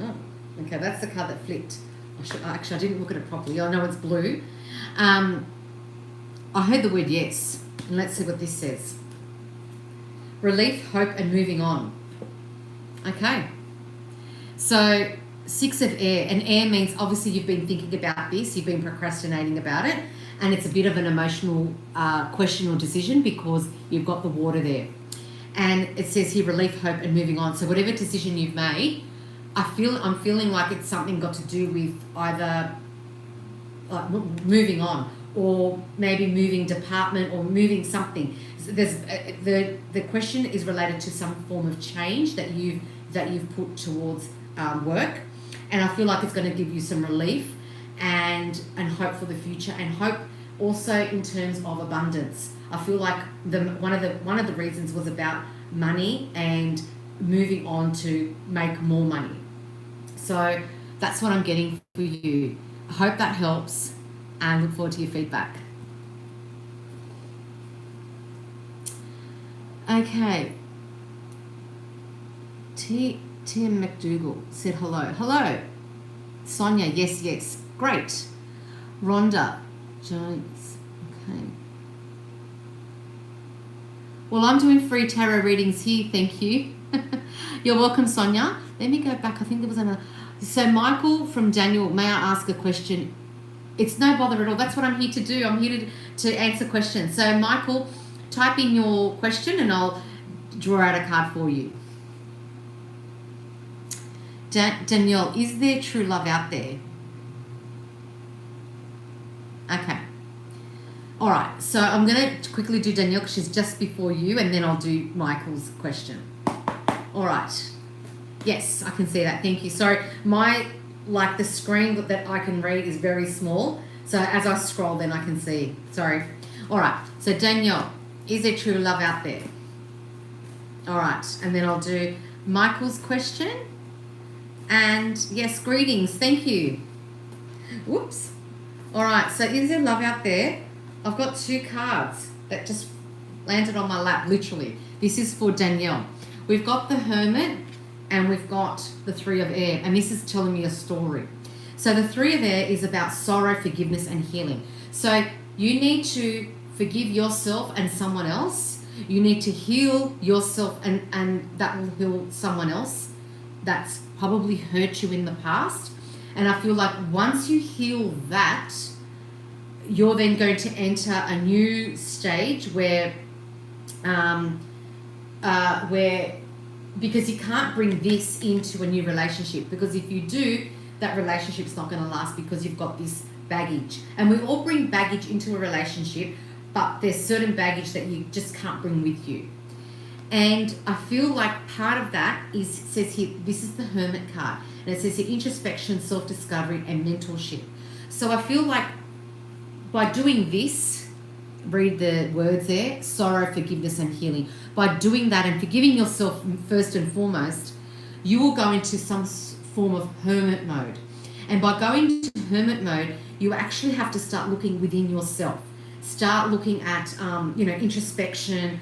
Oh, okay, that's the card that flipped. Actually, I didn't look at it properly. I know it's blue. I heard the word yes. And let's see what this says. Relief, hope, and moving on. Okay. So, 6 of air. And air means obviously you've been thinking about this. You've been procrastinating about it. And it's a bit of an emotional question or decision because you've got the water there. And it says here relief, hope, and moving on. So whatever decision you've made, I'm feeling like it's something got to do with either moving on, or maybe moving department or moving something. So there's the question is related to some form of change that you've put towards work, and I feel like it's going to give you some relief and hope for the future, and hope also in terms of abundance. I feel like one of the reasons was about money and moving on to make more money. So That's what I'm getting for you. I hope that helps and look forward to your feedback. Okay. Tim McDougall said hello. Hello. Sonia, yes, yes. Great. Rhonda Jones. Okay. Well, I'm doing free tarot readings here. Thank you. You're welcome, Sonia. Let me go back. I think there was another. So, Michael from Daniel, may I ask a question? It's no bother at all. That's what I'm here to do. I'm here to answer questions. So, Michael, type in your question and I'll draw out a card for you. Danielle, is there true love out there? Okay. All right. So I'm going to quickly do Danielle because she's just before you, and then I'll do Michael's question. All right. Yes, I can see that. Thank you. Sorry, the screen that I can read is very small. So as I scroll, then I can see. Sorry. All right. So Danielle, is there true love out there? All right. And then I'll do Michael's question. And yes, greetings. Thank you. Whoops. All right. So is there love out there? I've got two cards that just landed on my lap, literally. This is for Danielle. We've got the Hermit and we've got the Three of Air. And this is telling me a story. So the Three of Air is about sorrow, forgiveness, and healing. So you need to forgive yourself and someone else. You need to heal yourself and that will heal someone else that's probably hurt you in the past. And I feel like once you heal that, you're then going to enter a new stage where because you can't bring this into a new relationship, because if you do, that relationship's not going to last because you've got this baggage. And we all bring baggage into a relationship, but there's certain baggage that you just can't bring with you. And I feel like part of that is, it says here, this is the Hermit card, and it says here introspection, self-discovery, and mentorship. So I feel like by doing this, read the words there, sorrow, forgiveness, and healing. By doing that and forgiving yourself first and foremost, you will go into some form of hermit mode. And by going into hermit mode, you actually have to start looking within yourself. Start looking at, introspection.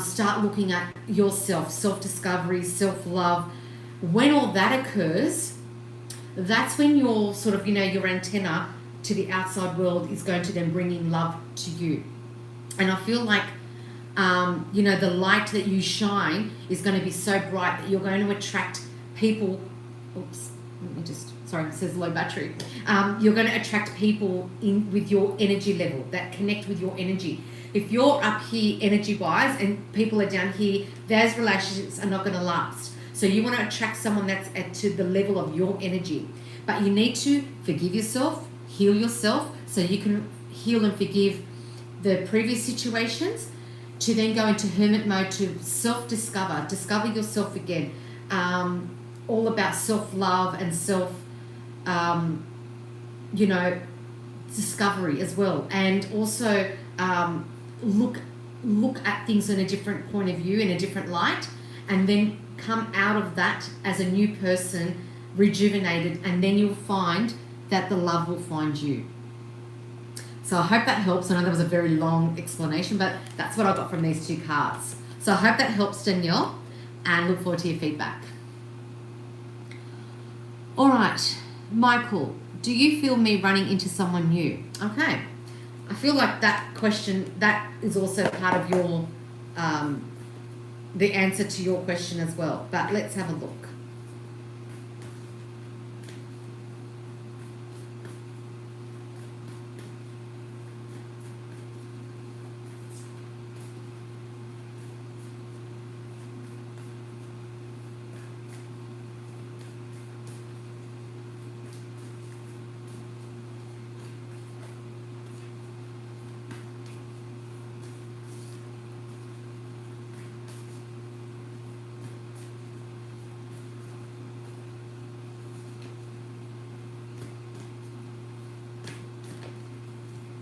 Start looking at yourself, self-discovery, self-love. When all that occurs, that's when your sort of, your antenna to the outside world is going to then bring in love to you. And I feel like, the light that you shine is going to be so bright that you're going to attract people. Oops, sorry, it says low battery. You're going to attract people in with your energy level that connect with your energy. If you're up here energy-wise and people are down here, those relationships are not going to last. So you want to attract someone that's to the level of your energy. But you need to forgive yourself, heal yourself, so you can heal and forgive the previous situations, to then go into hermit mode to self-discover, discover yourself again. All about self-love and discovery as well. And also look at things in a different point of view, in a different light, and then come out of that as a new person, rejuvenated, and then you'll find that the love will find you. So I hope that helps. I know that was a very long explanation, but that's what I got from these two cards. So I hope that helps, Danielle, and look forward to your feedback. All right, Michael, do you feel me running into someone new? Okay. I feel like that question, that is also part of your, the answer to your question as well. But let's have a look.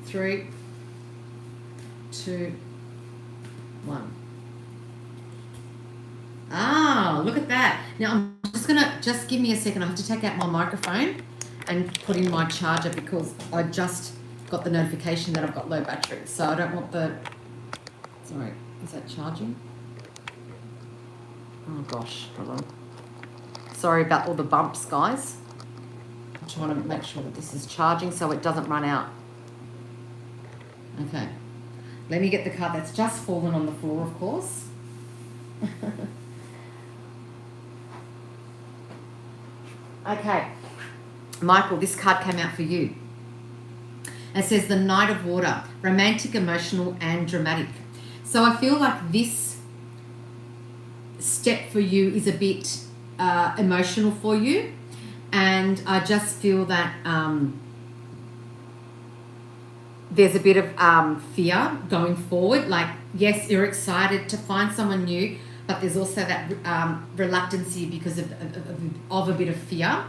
Three, two, one. Ah, look at that. Now I'm just going to just give me a second. I have to take out my microphone and put in my charger because I just got the notification that I've got low battery. So I don't want the... Sorry, is that charging? Oh gosh, hold on. Sorry about all the bumps, guys. I'm trying to make sure that this is charging so it doesn't run out. Okay. Let me get the card that's just fallen on the floor, of course. Okay. Michael, this card came out for you. It says the Knight of Water, romantic, emotional, and dramatic. So I feel like this step for you is a bit emotional for you. And I just feel that there's a bit of fear going forward. Like, yes, you're excited to find someone new, but there's also that reluctancy because of a bit of fear.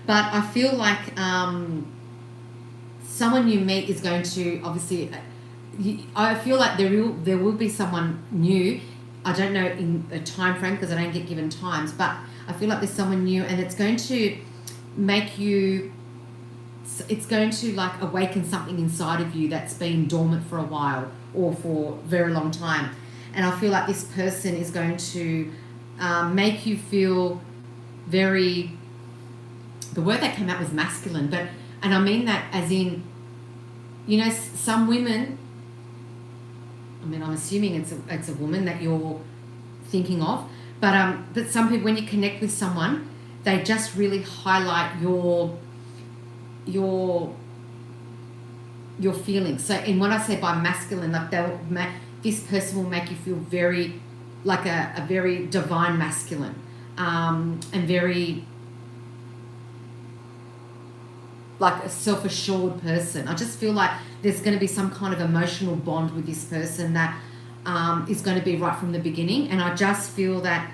But I feel like someone you meet is going to, obviously, I feel like there will be someone new. I don't know in a time frame because I don't get given times, but I feel like there's someone new and it's going to make you, it's going to like awaken something inside of you that's been dormant for a while or for a very long time. And I feel like this person is going to make you feel very, the word that came out was masculine, but, and I mean that as in, you know, some women, I mean, I'm assuming it's a woman that you're thinking of, but some people, when you connect with someone, they just really highlight your feelings. So, and when I say by masculine, like this person will make you feel very, like a very divine masculine, and very like a self-assured person. I just feel like there's going to be some kind of emotional bond with this person that is going to be right from the beginning. And I just feel that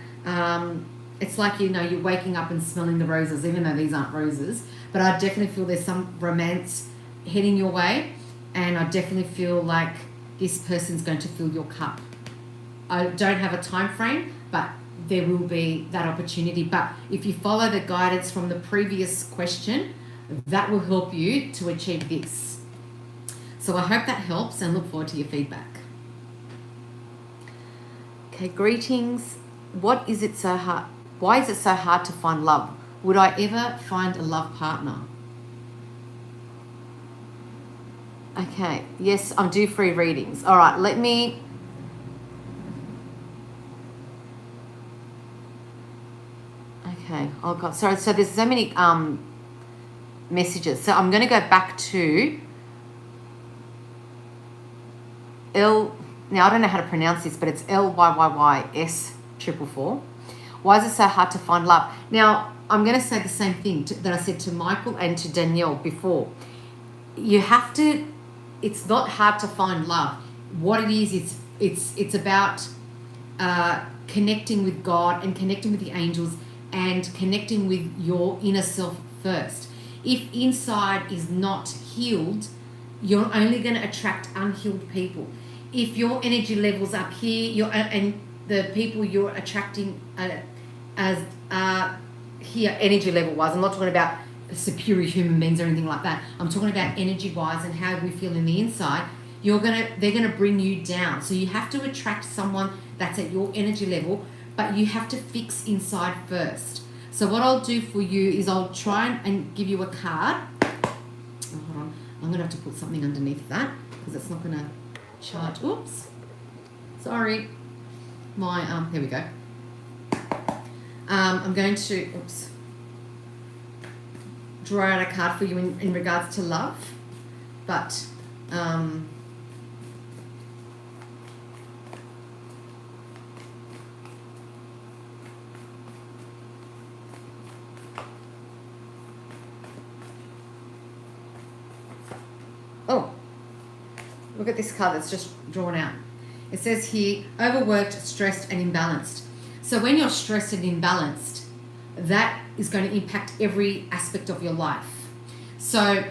it's like, you know, you're waking up and smelling the roses, even though these aren't roses. But I definitely feel there's some romance heading your way. And I definitely feel like this person's going to fill your cup. I don't have a time frame, but there will be that opportunity. But if you follow the guidance from the previous question, that will help you to achieve this. So I hope that helps and look forward to your feedback. Okay, greetings. What is it so hard? Why is it so hard to find love? Would I ever find a love partner? Okay, yes, I do free readings. All right, let me... Okay, oh God, sorry, so there's so many messages. So I'm going to go back to L... Now, I don't know how to pronounce this, but it's LYYYS444. Why is it so hard to find love? Now, I'm going to say the same thing that I said to Michael and to Danielle before. You have to... It's not hard to find love. What it is, it's about connecting with God and connecting with the angels and connecting with your inner self first. If inside is not healed, you're only going to attract unhealed people. If your energy level's up here, and the people you're attracting as here energy level wise, I'm not talking about superior human beings or anything like that. I'm talking about energy wise and how we feel in the inside. They're gonna bring you down. So you have to attract someone that's at your energy level, but you have to fix inside first. So what I'll do for you is I'll try and give you a card. Oh, hold on. I'm gonna have to put something underneath that because it's not gonna charge. Oops. Sorry. My here we go. I'm going to draw out a card for you in regards to love, but oh, look at this card that's just drawn out. It says here, overworked, stressed, and imbalanced. So when you're stressed and imbalanced, that is going to impact every aspect of your life. So,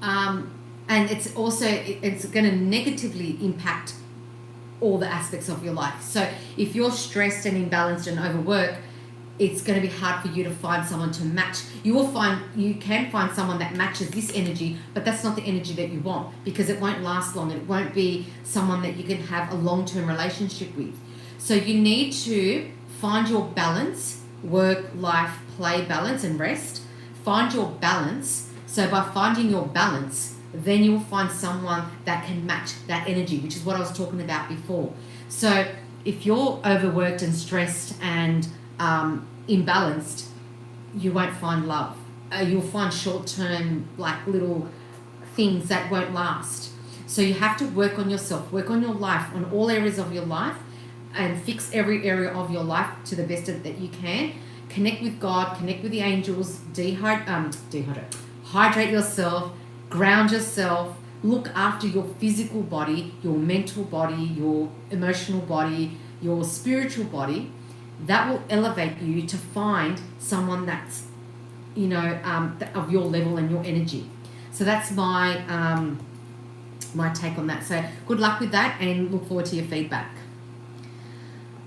and it's also, it's going to negatively impact all the aspects of your life. So if you're stressed and imbalanced and overworked, it's going to be hard for you to find someone to match. You can find someone that matches this energy, but that's not the energy that you want, because it won't last long. It won't be someone that you can have a long-term relationship with. So you need to find your balance, work, life, play balance, and rest. Find your balance. So by finding your balance, then you'll find someone that can match that energy, which is what I was talking about before. So if you're overworked and stressed and imbalanced, you won't find love. You'll find short-term, like, little things that won't last. So you have to work on yourself, work on your life, on all areas of your life, and fix every area of your life to the best that you can. Connect with God, connect with the angels, hydrate yourself, ground yourself, look after your physical body, your mental body, your emotional body, your spiritual body. That will elevate you to find someone that's, of your level and your energy. So that's my my take on that. So good luck with that, and look forward to your feedback.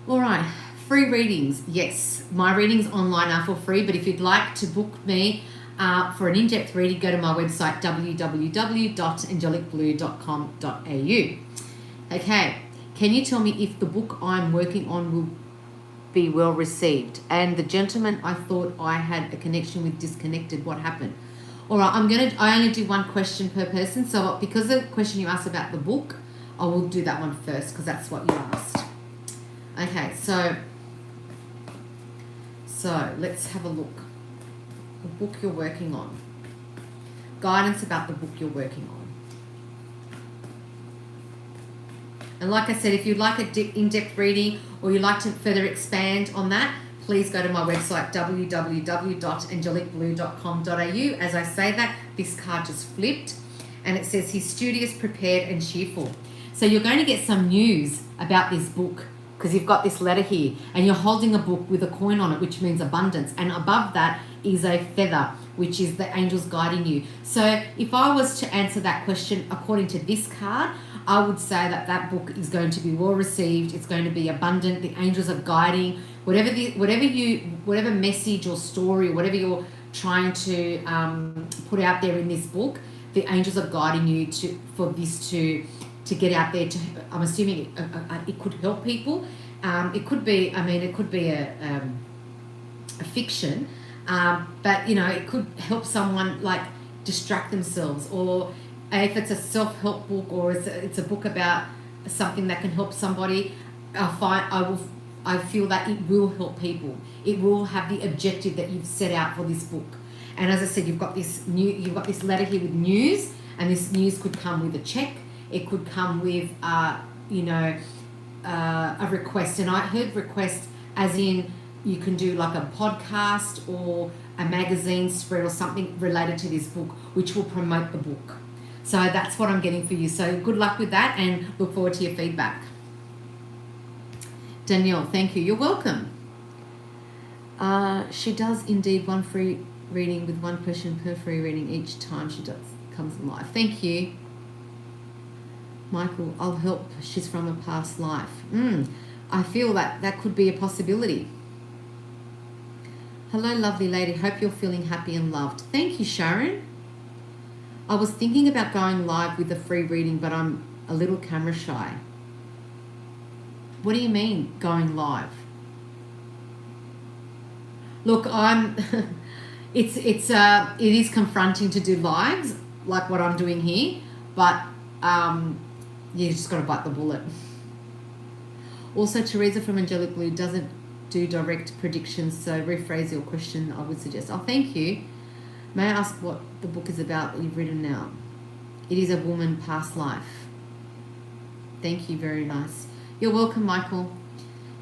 All right, free readings. Yes, my readings online are for free, but if you'd like to book me for an in-depth reading, go to my website, www.angelicblue.com.au. Okay, can you tell me if the book I'm working on will be well received? And the gentleman I thought I had a connection with disconnected. What happened? All right, I only do one question per person. So because the question you asked about the book, I will do that one first, because that's what you asked. Okay, so let's have a look. The book you're working on. Guidance about the book you're working on. And like I said, if you'd like an in-depth reading, or you'd like to further expand on that, please go to my website, www.angelicblue.com.au. As I say that, this card just flipped, and it says he's studious, prepared, and cheerful. So you're going to get some news about this book, because you've got this letter here, and you're holding a book with a coin on it, which means abundance. And above that is a feather, which is the angels guiding you. So if I was to answer that question according to this card, I would say that that book is going to be well received. It's going to be abundant. The angels are guiding whatever message or story, or whatever you're trying to put out there in this book. The angels are guiding you for this to get out there. I'm assuming it could help people. It could be a fiction, but it could help someone, like, distract themselves, or if it's a self-help book, or it's a book about something that can help somebody. I feel that it will help people. It will have the objective that you've set out for this book. And as I said, you've got this letter here with news, and this news could come with a check. It could come with a request. And I heard request as in you can do like a podcast or a magazine spread or something related to this book, which will promote the book. So that's what I'm getting for you. So good luck with that, and look forward to your feedback. Danielle, thank you. You're welcome. She does indeed one free reading with one person per free reading each time she comes live. Thank you. Michael, I'll help. She's from a past life. I feel that could be a possibility. Hello, lovely lady. Hope you're feeling happy and loved. Thank you, Sharon. I was thinking about going live with a free reading, but I'm a little camera shy. What do you mean, going live? Look, it is confronting to do lives like what I'm doing here, but you just got to bite the bullet. Also, Teresa from Angelic Blue doesn't do direct predictions, so rephrase your question, I would suggest. Oh, thank you. May I ask what the book is about that you've written now? It is a woman past life. Thank you, very nice. You're welcome, Michael.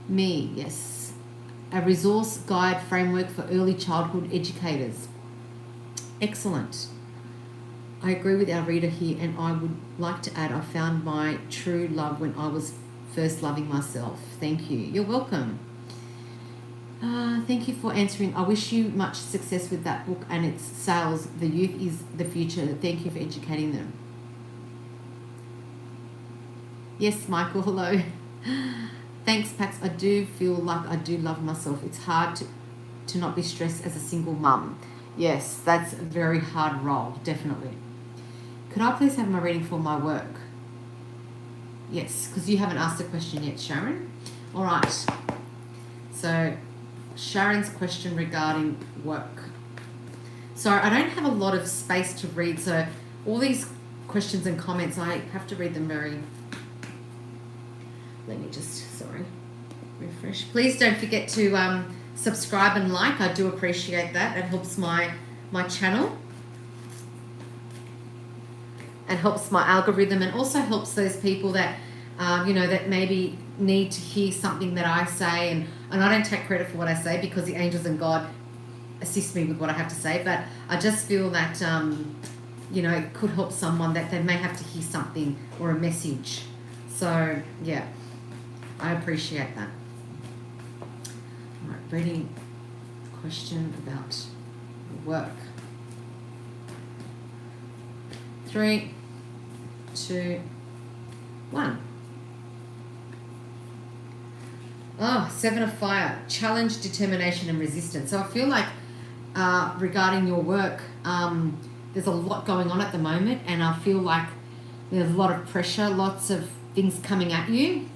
Me, yes. A resource guide framework for early childhood educators. Excellent. I agree with our reader here, and I would like to add I found my true love when I was first loving myself. Thank you. You're welcome. Thank you for answering. I wish you much success with that book and its sales. The youth is the future. Thank you for educating them. Yes, Michael, hello. Thanks, Pax. I do feel like I do love myself. It's hard to not be stressed as a single mum. Yes, that's a very hard role, definitely. Could I please have my reading for my work? Yes, because you haven't asked a question yet, Sharon. All right. So Sharon's question regarding work. So I don't have a lot of space to read, so all these questions and comments, I have to read them very... Let me just, sorry, refresh. Please don't forget to subscribe and like. I do appreciate that. It helps my channel and helps my algorithm, and also helps those people that, that maybe need to hear something that I say. And I don't take credit for what I say, because the angels and God assist me with what I have to say. But I just feel that, it could help someone that they may have to hear something or a message. So, yeah, I appreciate that. All right, reading question about work. 3, 2, 1. Oh, 7 of Fire. Challenge, determination, and resistance. So I feel like regarding your work, there's a lot going on at the moment, and I feel like there's a lot of pressure, lots of things coming at you,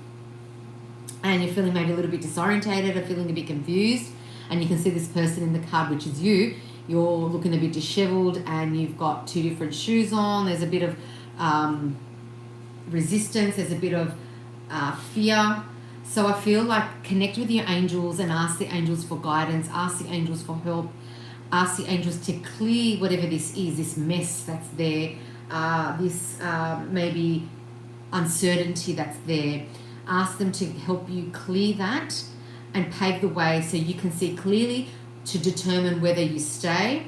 and you're feeling maybe a little bit disorientated or feeling a bit confused. And you can see this person in the card, which is you. You're looking a bit disheveled, and you've got 2 different shoes on. There's a bit of resistance. There's a bit of fear. So I feel like connect with your angels and ask the angels for guidance. Ask the angels for help. Ask the angels to clear whatever this is, this mess that's there, this maybe uncertainty that's there. Ask them to help you clear that and pave the way so you can see clearly to determine whether you stay,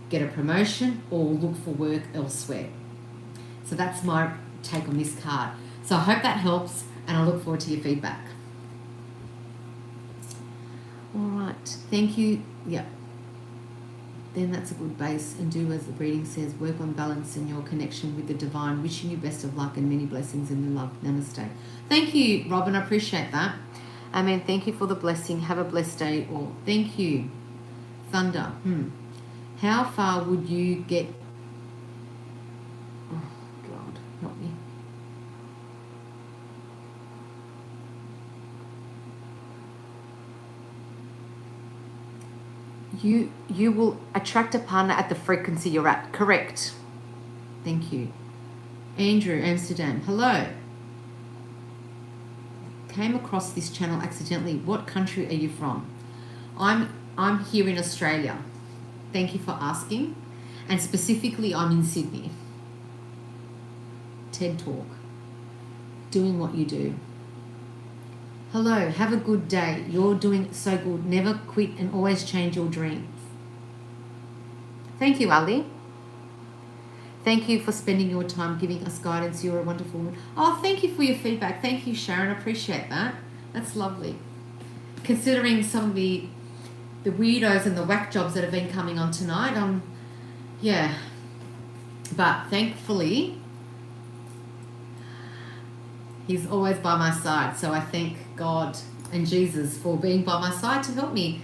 get a promotion, or look for work elsewhere. So that's my take on this card. So I hope that helps, and I look forward to your feedback. All right, thank you. Yeah. Then that's a good base, and do as the reading says. Work on balance and your connection with the divine. Wishing you best of luck and many blessings in the love. Namaste. Thank you, Robin. I appreciate that. Amen. Thank you for the blessing. Have a blessed day all. Thank you. Thunder. How far would you get? Oh, God, help me. You will attract a partner at the frequency you're at. Correct. Thank you. Andrew, Amsterdam. Hello. Came across this channel accidentally. What country are you from? I'm here in Australia. Thank you for asking. And specifically, I'm in Sydney. TED Talk. Doing what you do. Hello, have a good day. You're doing so good. Never quit and always change your dreams. Thank you, Ali. Thank you for spending your time giving us guidance. You're a wonderful woman. Oh, thank you for your feedback. Thank you, Sharon. I appreciate that. That's lovely. Considering some of the weirdos and the whack jobs that have been coming on tonight, yeah. But thankfully, He's always by my side. So I thank God and Jesus for being by my side to help me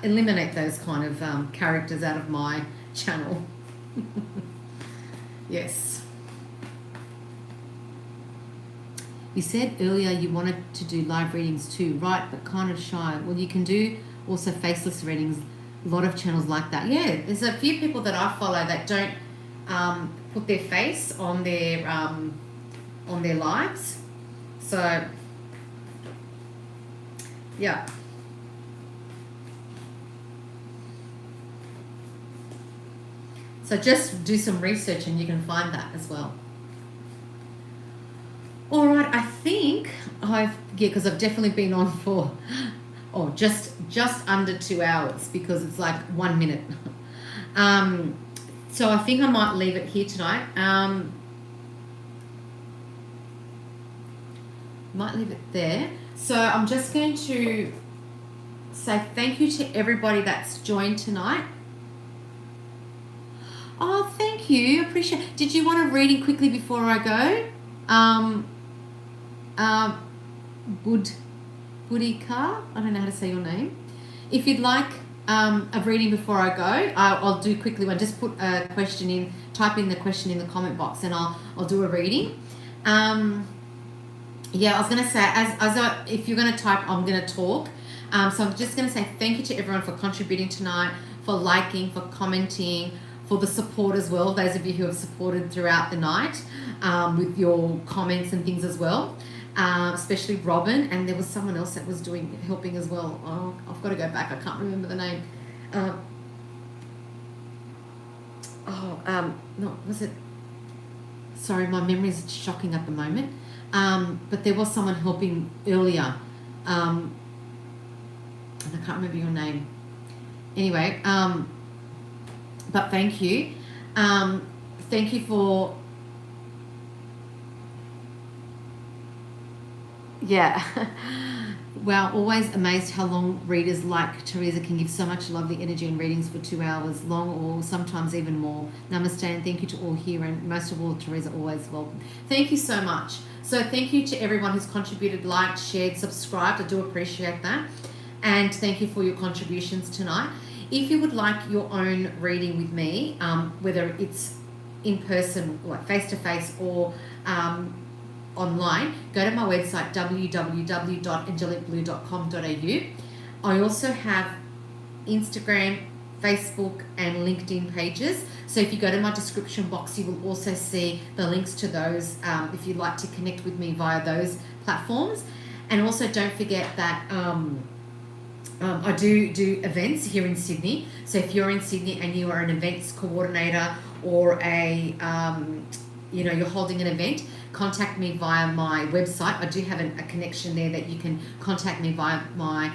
eliminate those kind of characters out of my channel. Yes. You said earlier you wanted to do live readings too, right? But kind of shy. Well, you can do also faceless readings. A lot of channels like that. Yeah, there's a few people that I follow that don't put their face on their lives. So, yeah. So just do some research and you can find that as well. All right, I think because I've definitely been on for, just under 2 hours because it's like 1 minute. So I think I might leave it here tonight. Might leave it there. So I'm just going to say thank you to everybody that's joined tonight. Oh, thank you. Appreciate it. Did you want a reading quickly before I go? Budika, I don't know how to say your name. If you'd like a reading before I go, I'll do quickly one. Just put a question in, type in the question in the comment box, and I'll do a reading. Yeah, I was going to say, if you're going to type, I'm going to talk. So I'm just going to say thank you to everyone for contributing tonight, for liking, for commenting, for the support as well. Those of you who have supported throughout the night with your comments and things as well. Especially Robin, and there was someone else that was helping as well. Oh, I've got to go back. I can't remember the name. No, was it? Sorry, my memory is shocking at the moment. But there was someone helping earlier, and I can't remember your name. Anyway, but thank you. Thank you for. Yeah. Wow, always amazed how long readers like Teresa can give so much lovely energy and readings for 2 hours long, or sometimes even more. Namaste, and thank you to all here, and most of all, Teresa, always welcome. Thank you so much. So thank you to everyone who's contributed, liked, shared, subscribed. I do appreciate that. And thank you for your contributions tonight. If you would like your own reading with me, whether it's in person, like face-to-face, or online, go to my website www.angelicblue.com.au. I also have Instagram, Facebook, and LinkedIn pages. So if you go to my description box, you will also see the links to those if you'd like to connect with me via those platforms. And also don't forget that I do events here in Sydney. So if you're in Sydney and you are an events coordinator, or you're holding an event, contact me via my website. I do have a connection there that you can contact me via my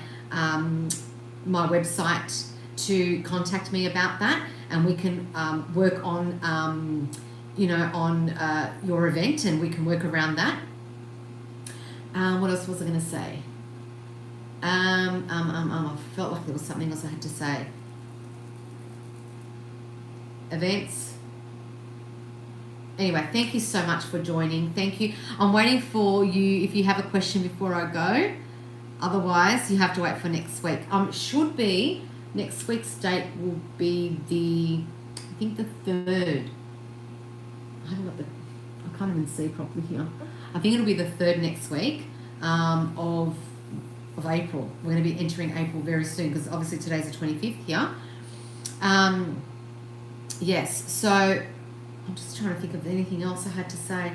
my website to contact me about that, and we can work on your event, and we can work around that. What else was I going to say? I felt like there was something else I had to say. Events. Anyway, thank you so much for joining. Thank you. I'm waiting for you if you have a question before I go. Otherwise, you have to wait for next week. Should be next week's date will be the 3rd. I can't even see properly here. I think it'll be the 3rd next week of April. We're going to be entering April very soon, because obviously today's the 25th here. Yes, so I'm just trying to think of anything else I had to say.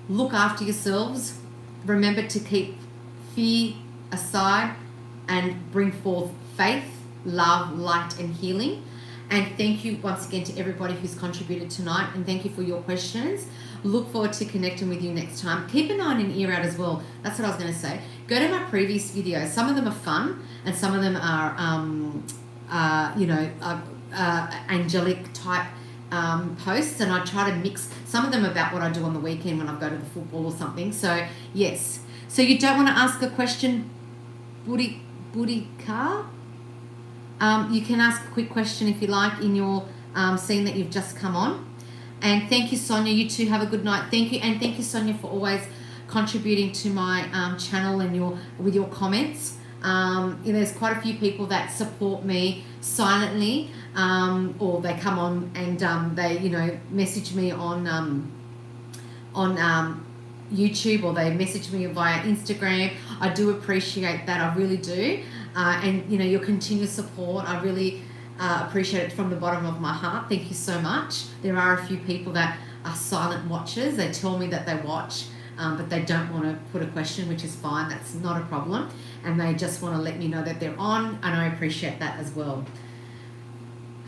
Look after yourselves. Remember to keep fear aside and bring forth faith, love, light, and healing. And thank you once again to everybody who's contributed tonight, and thank you for your questions. Look forward to connecting with you next time. Keep an eye and an ear out as well. That's what I was going to say. Go to my previous videos. Some of them are fun, and some of them are, angelic type posts, and I try to mix some of them about what I do on the weekend when I go to the football or something. So yes. So you don't want to ask a question, Budika? You can ask a quick question if you like in your scene that you've just come on. And thank you, Sonia. You too have a good night. Thank you, and thank you, Sonia, for always contributing to my channel and with your comments. There's quite a few people that support me silently, or they come on and they message me on YouTube, or they message me via Instagram. I do appreciate that. I really do. And your continued support, I really appreciate it from the bottom of my heart. Thank you so much. There are a few people that are silent watchers. They tell me that they watch, but they don't want to put a question, which is fine. That's not a problem. And they just want to let me know that they're on, and I appreciate that as well.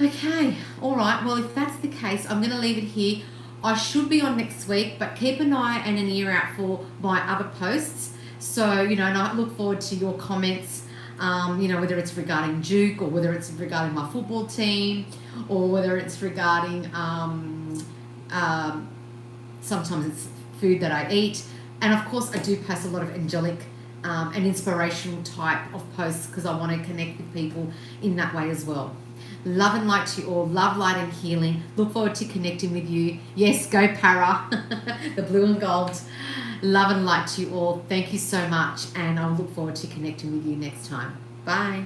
Okay, all right. Well, if that's the case, I'm going to leave it here. I should be on next week, but keep an eye and an ear out for my other posts. So, and I look forward to your comments, whether it's regarding Duke, or whether it's regarding my football team, or whether it's regarding, sometimes it's food that I eat. And of course, I do post a lot of angelic and inspirational type of posts, because I want to connect with people in that way as well. Love and light to you all. Love, light, and healing. Look forward to connecting with you. Yes, go Para, the blue and gold. Love and light to you all. Thank you so much, and I'll look forward to connecting with you next time. Bye.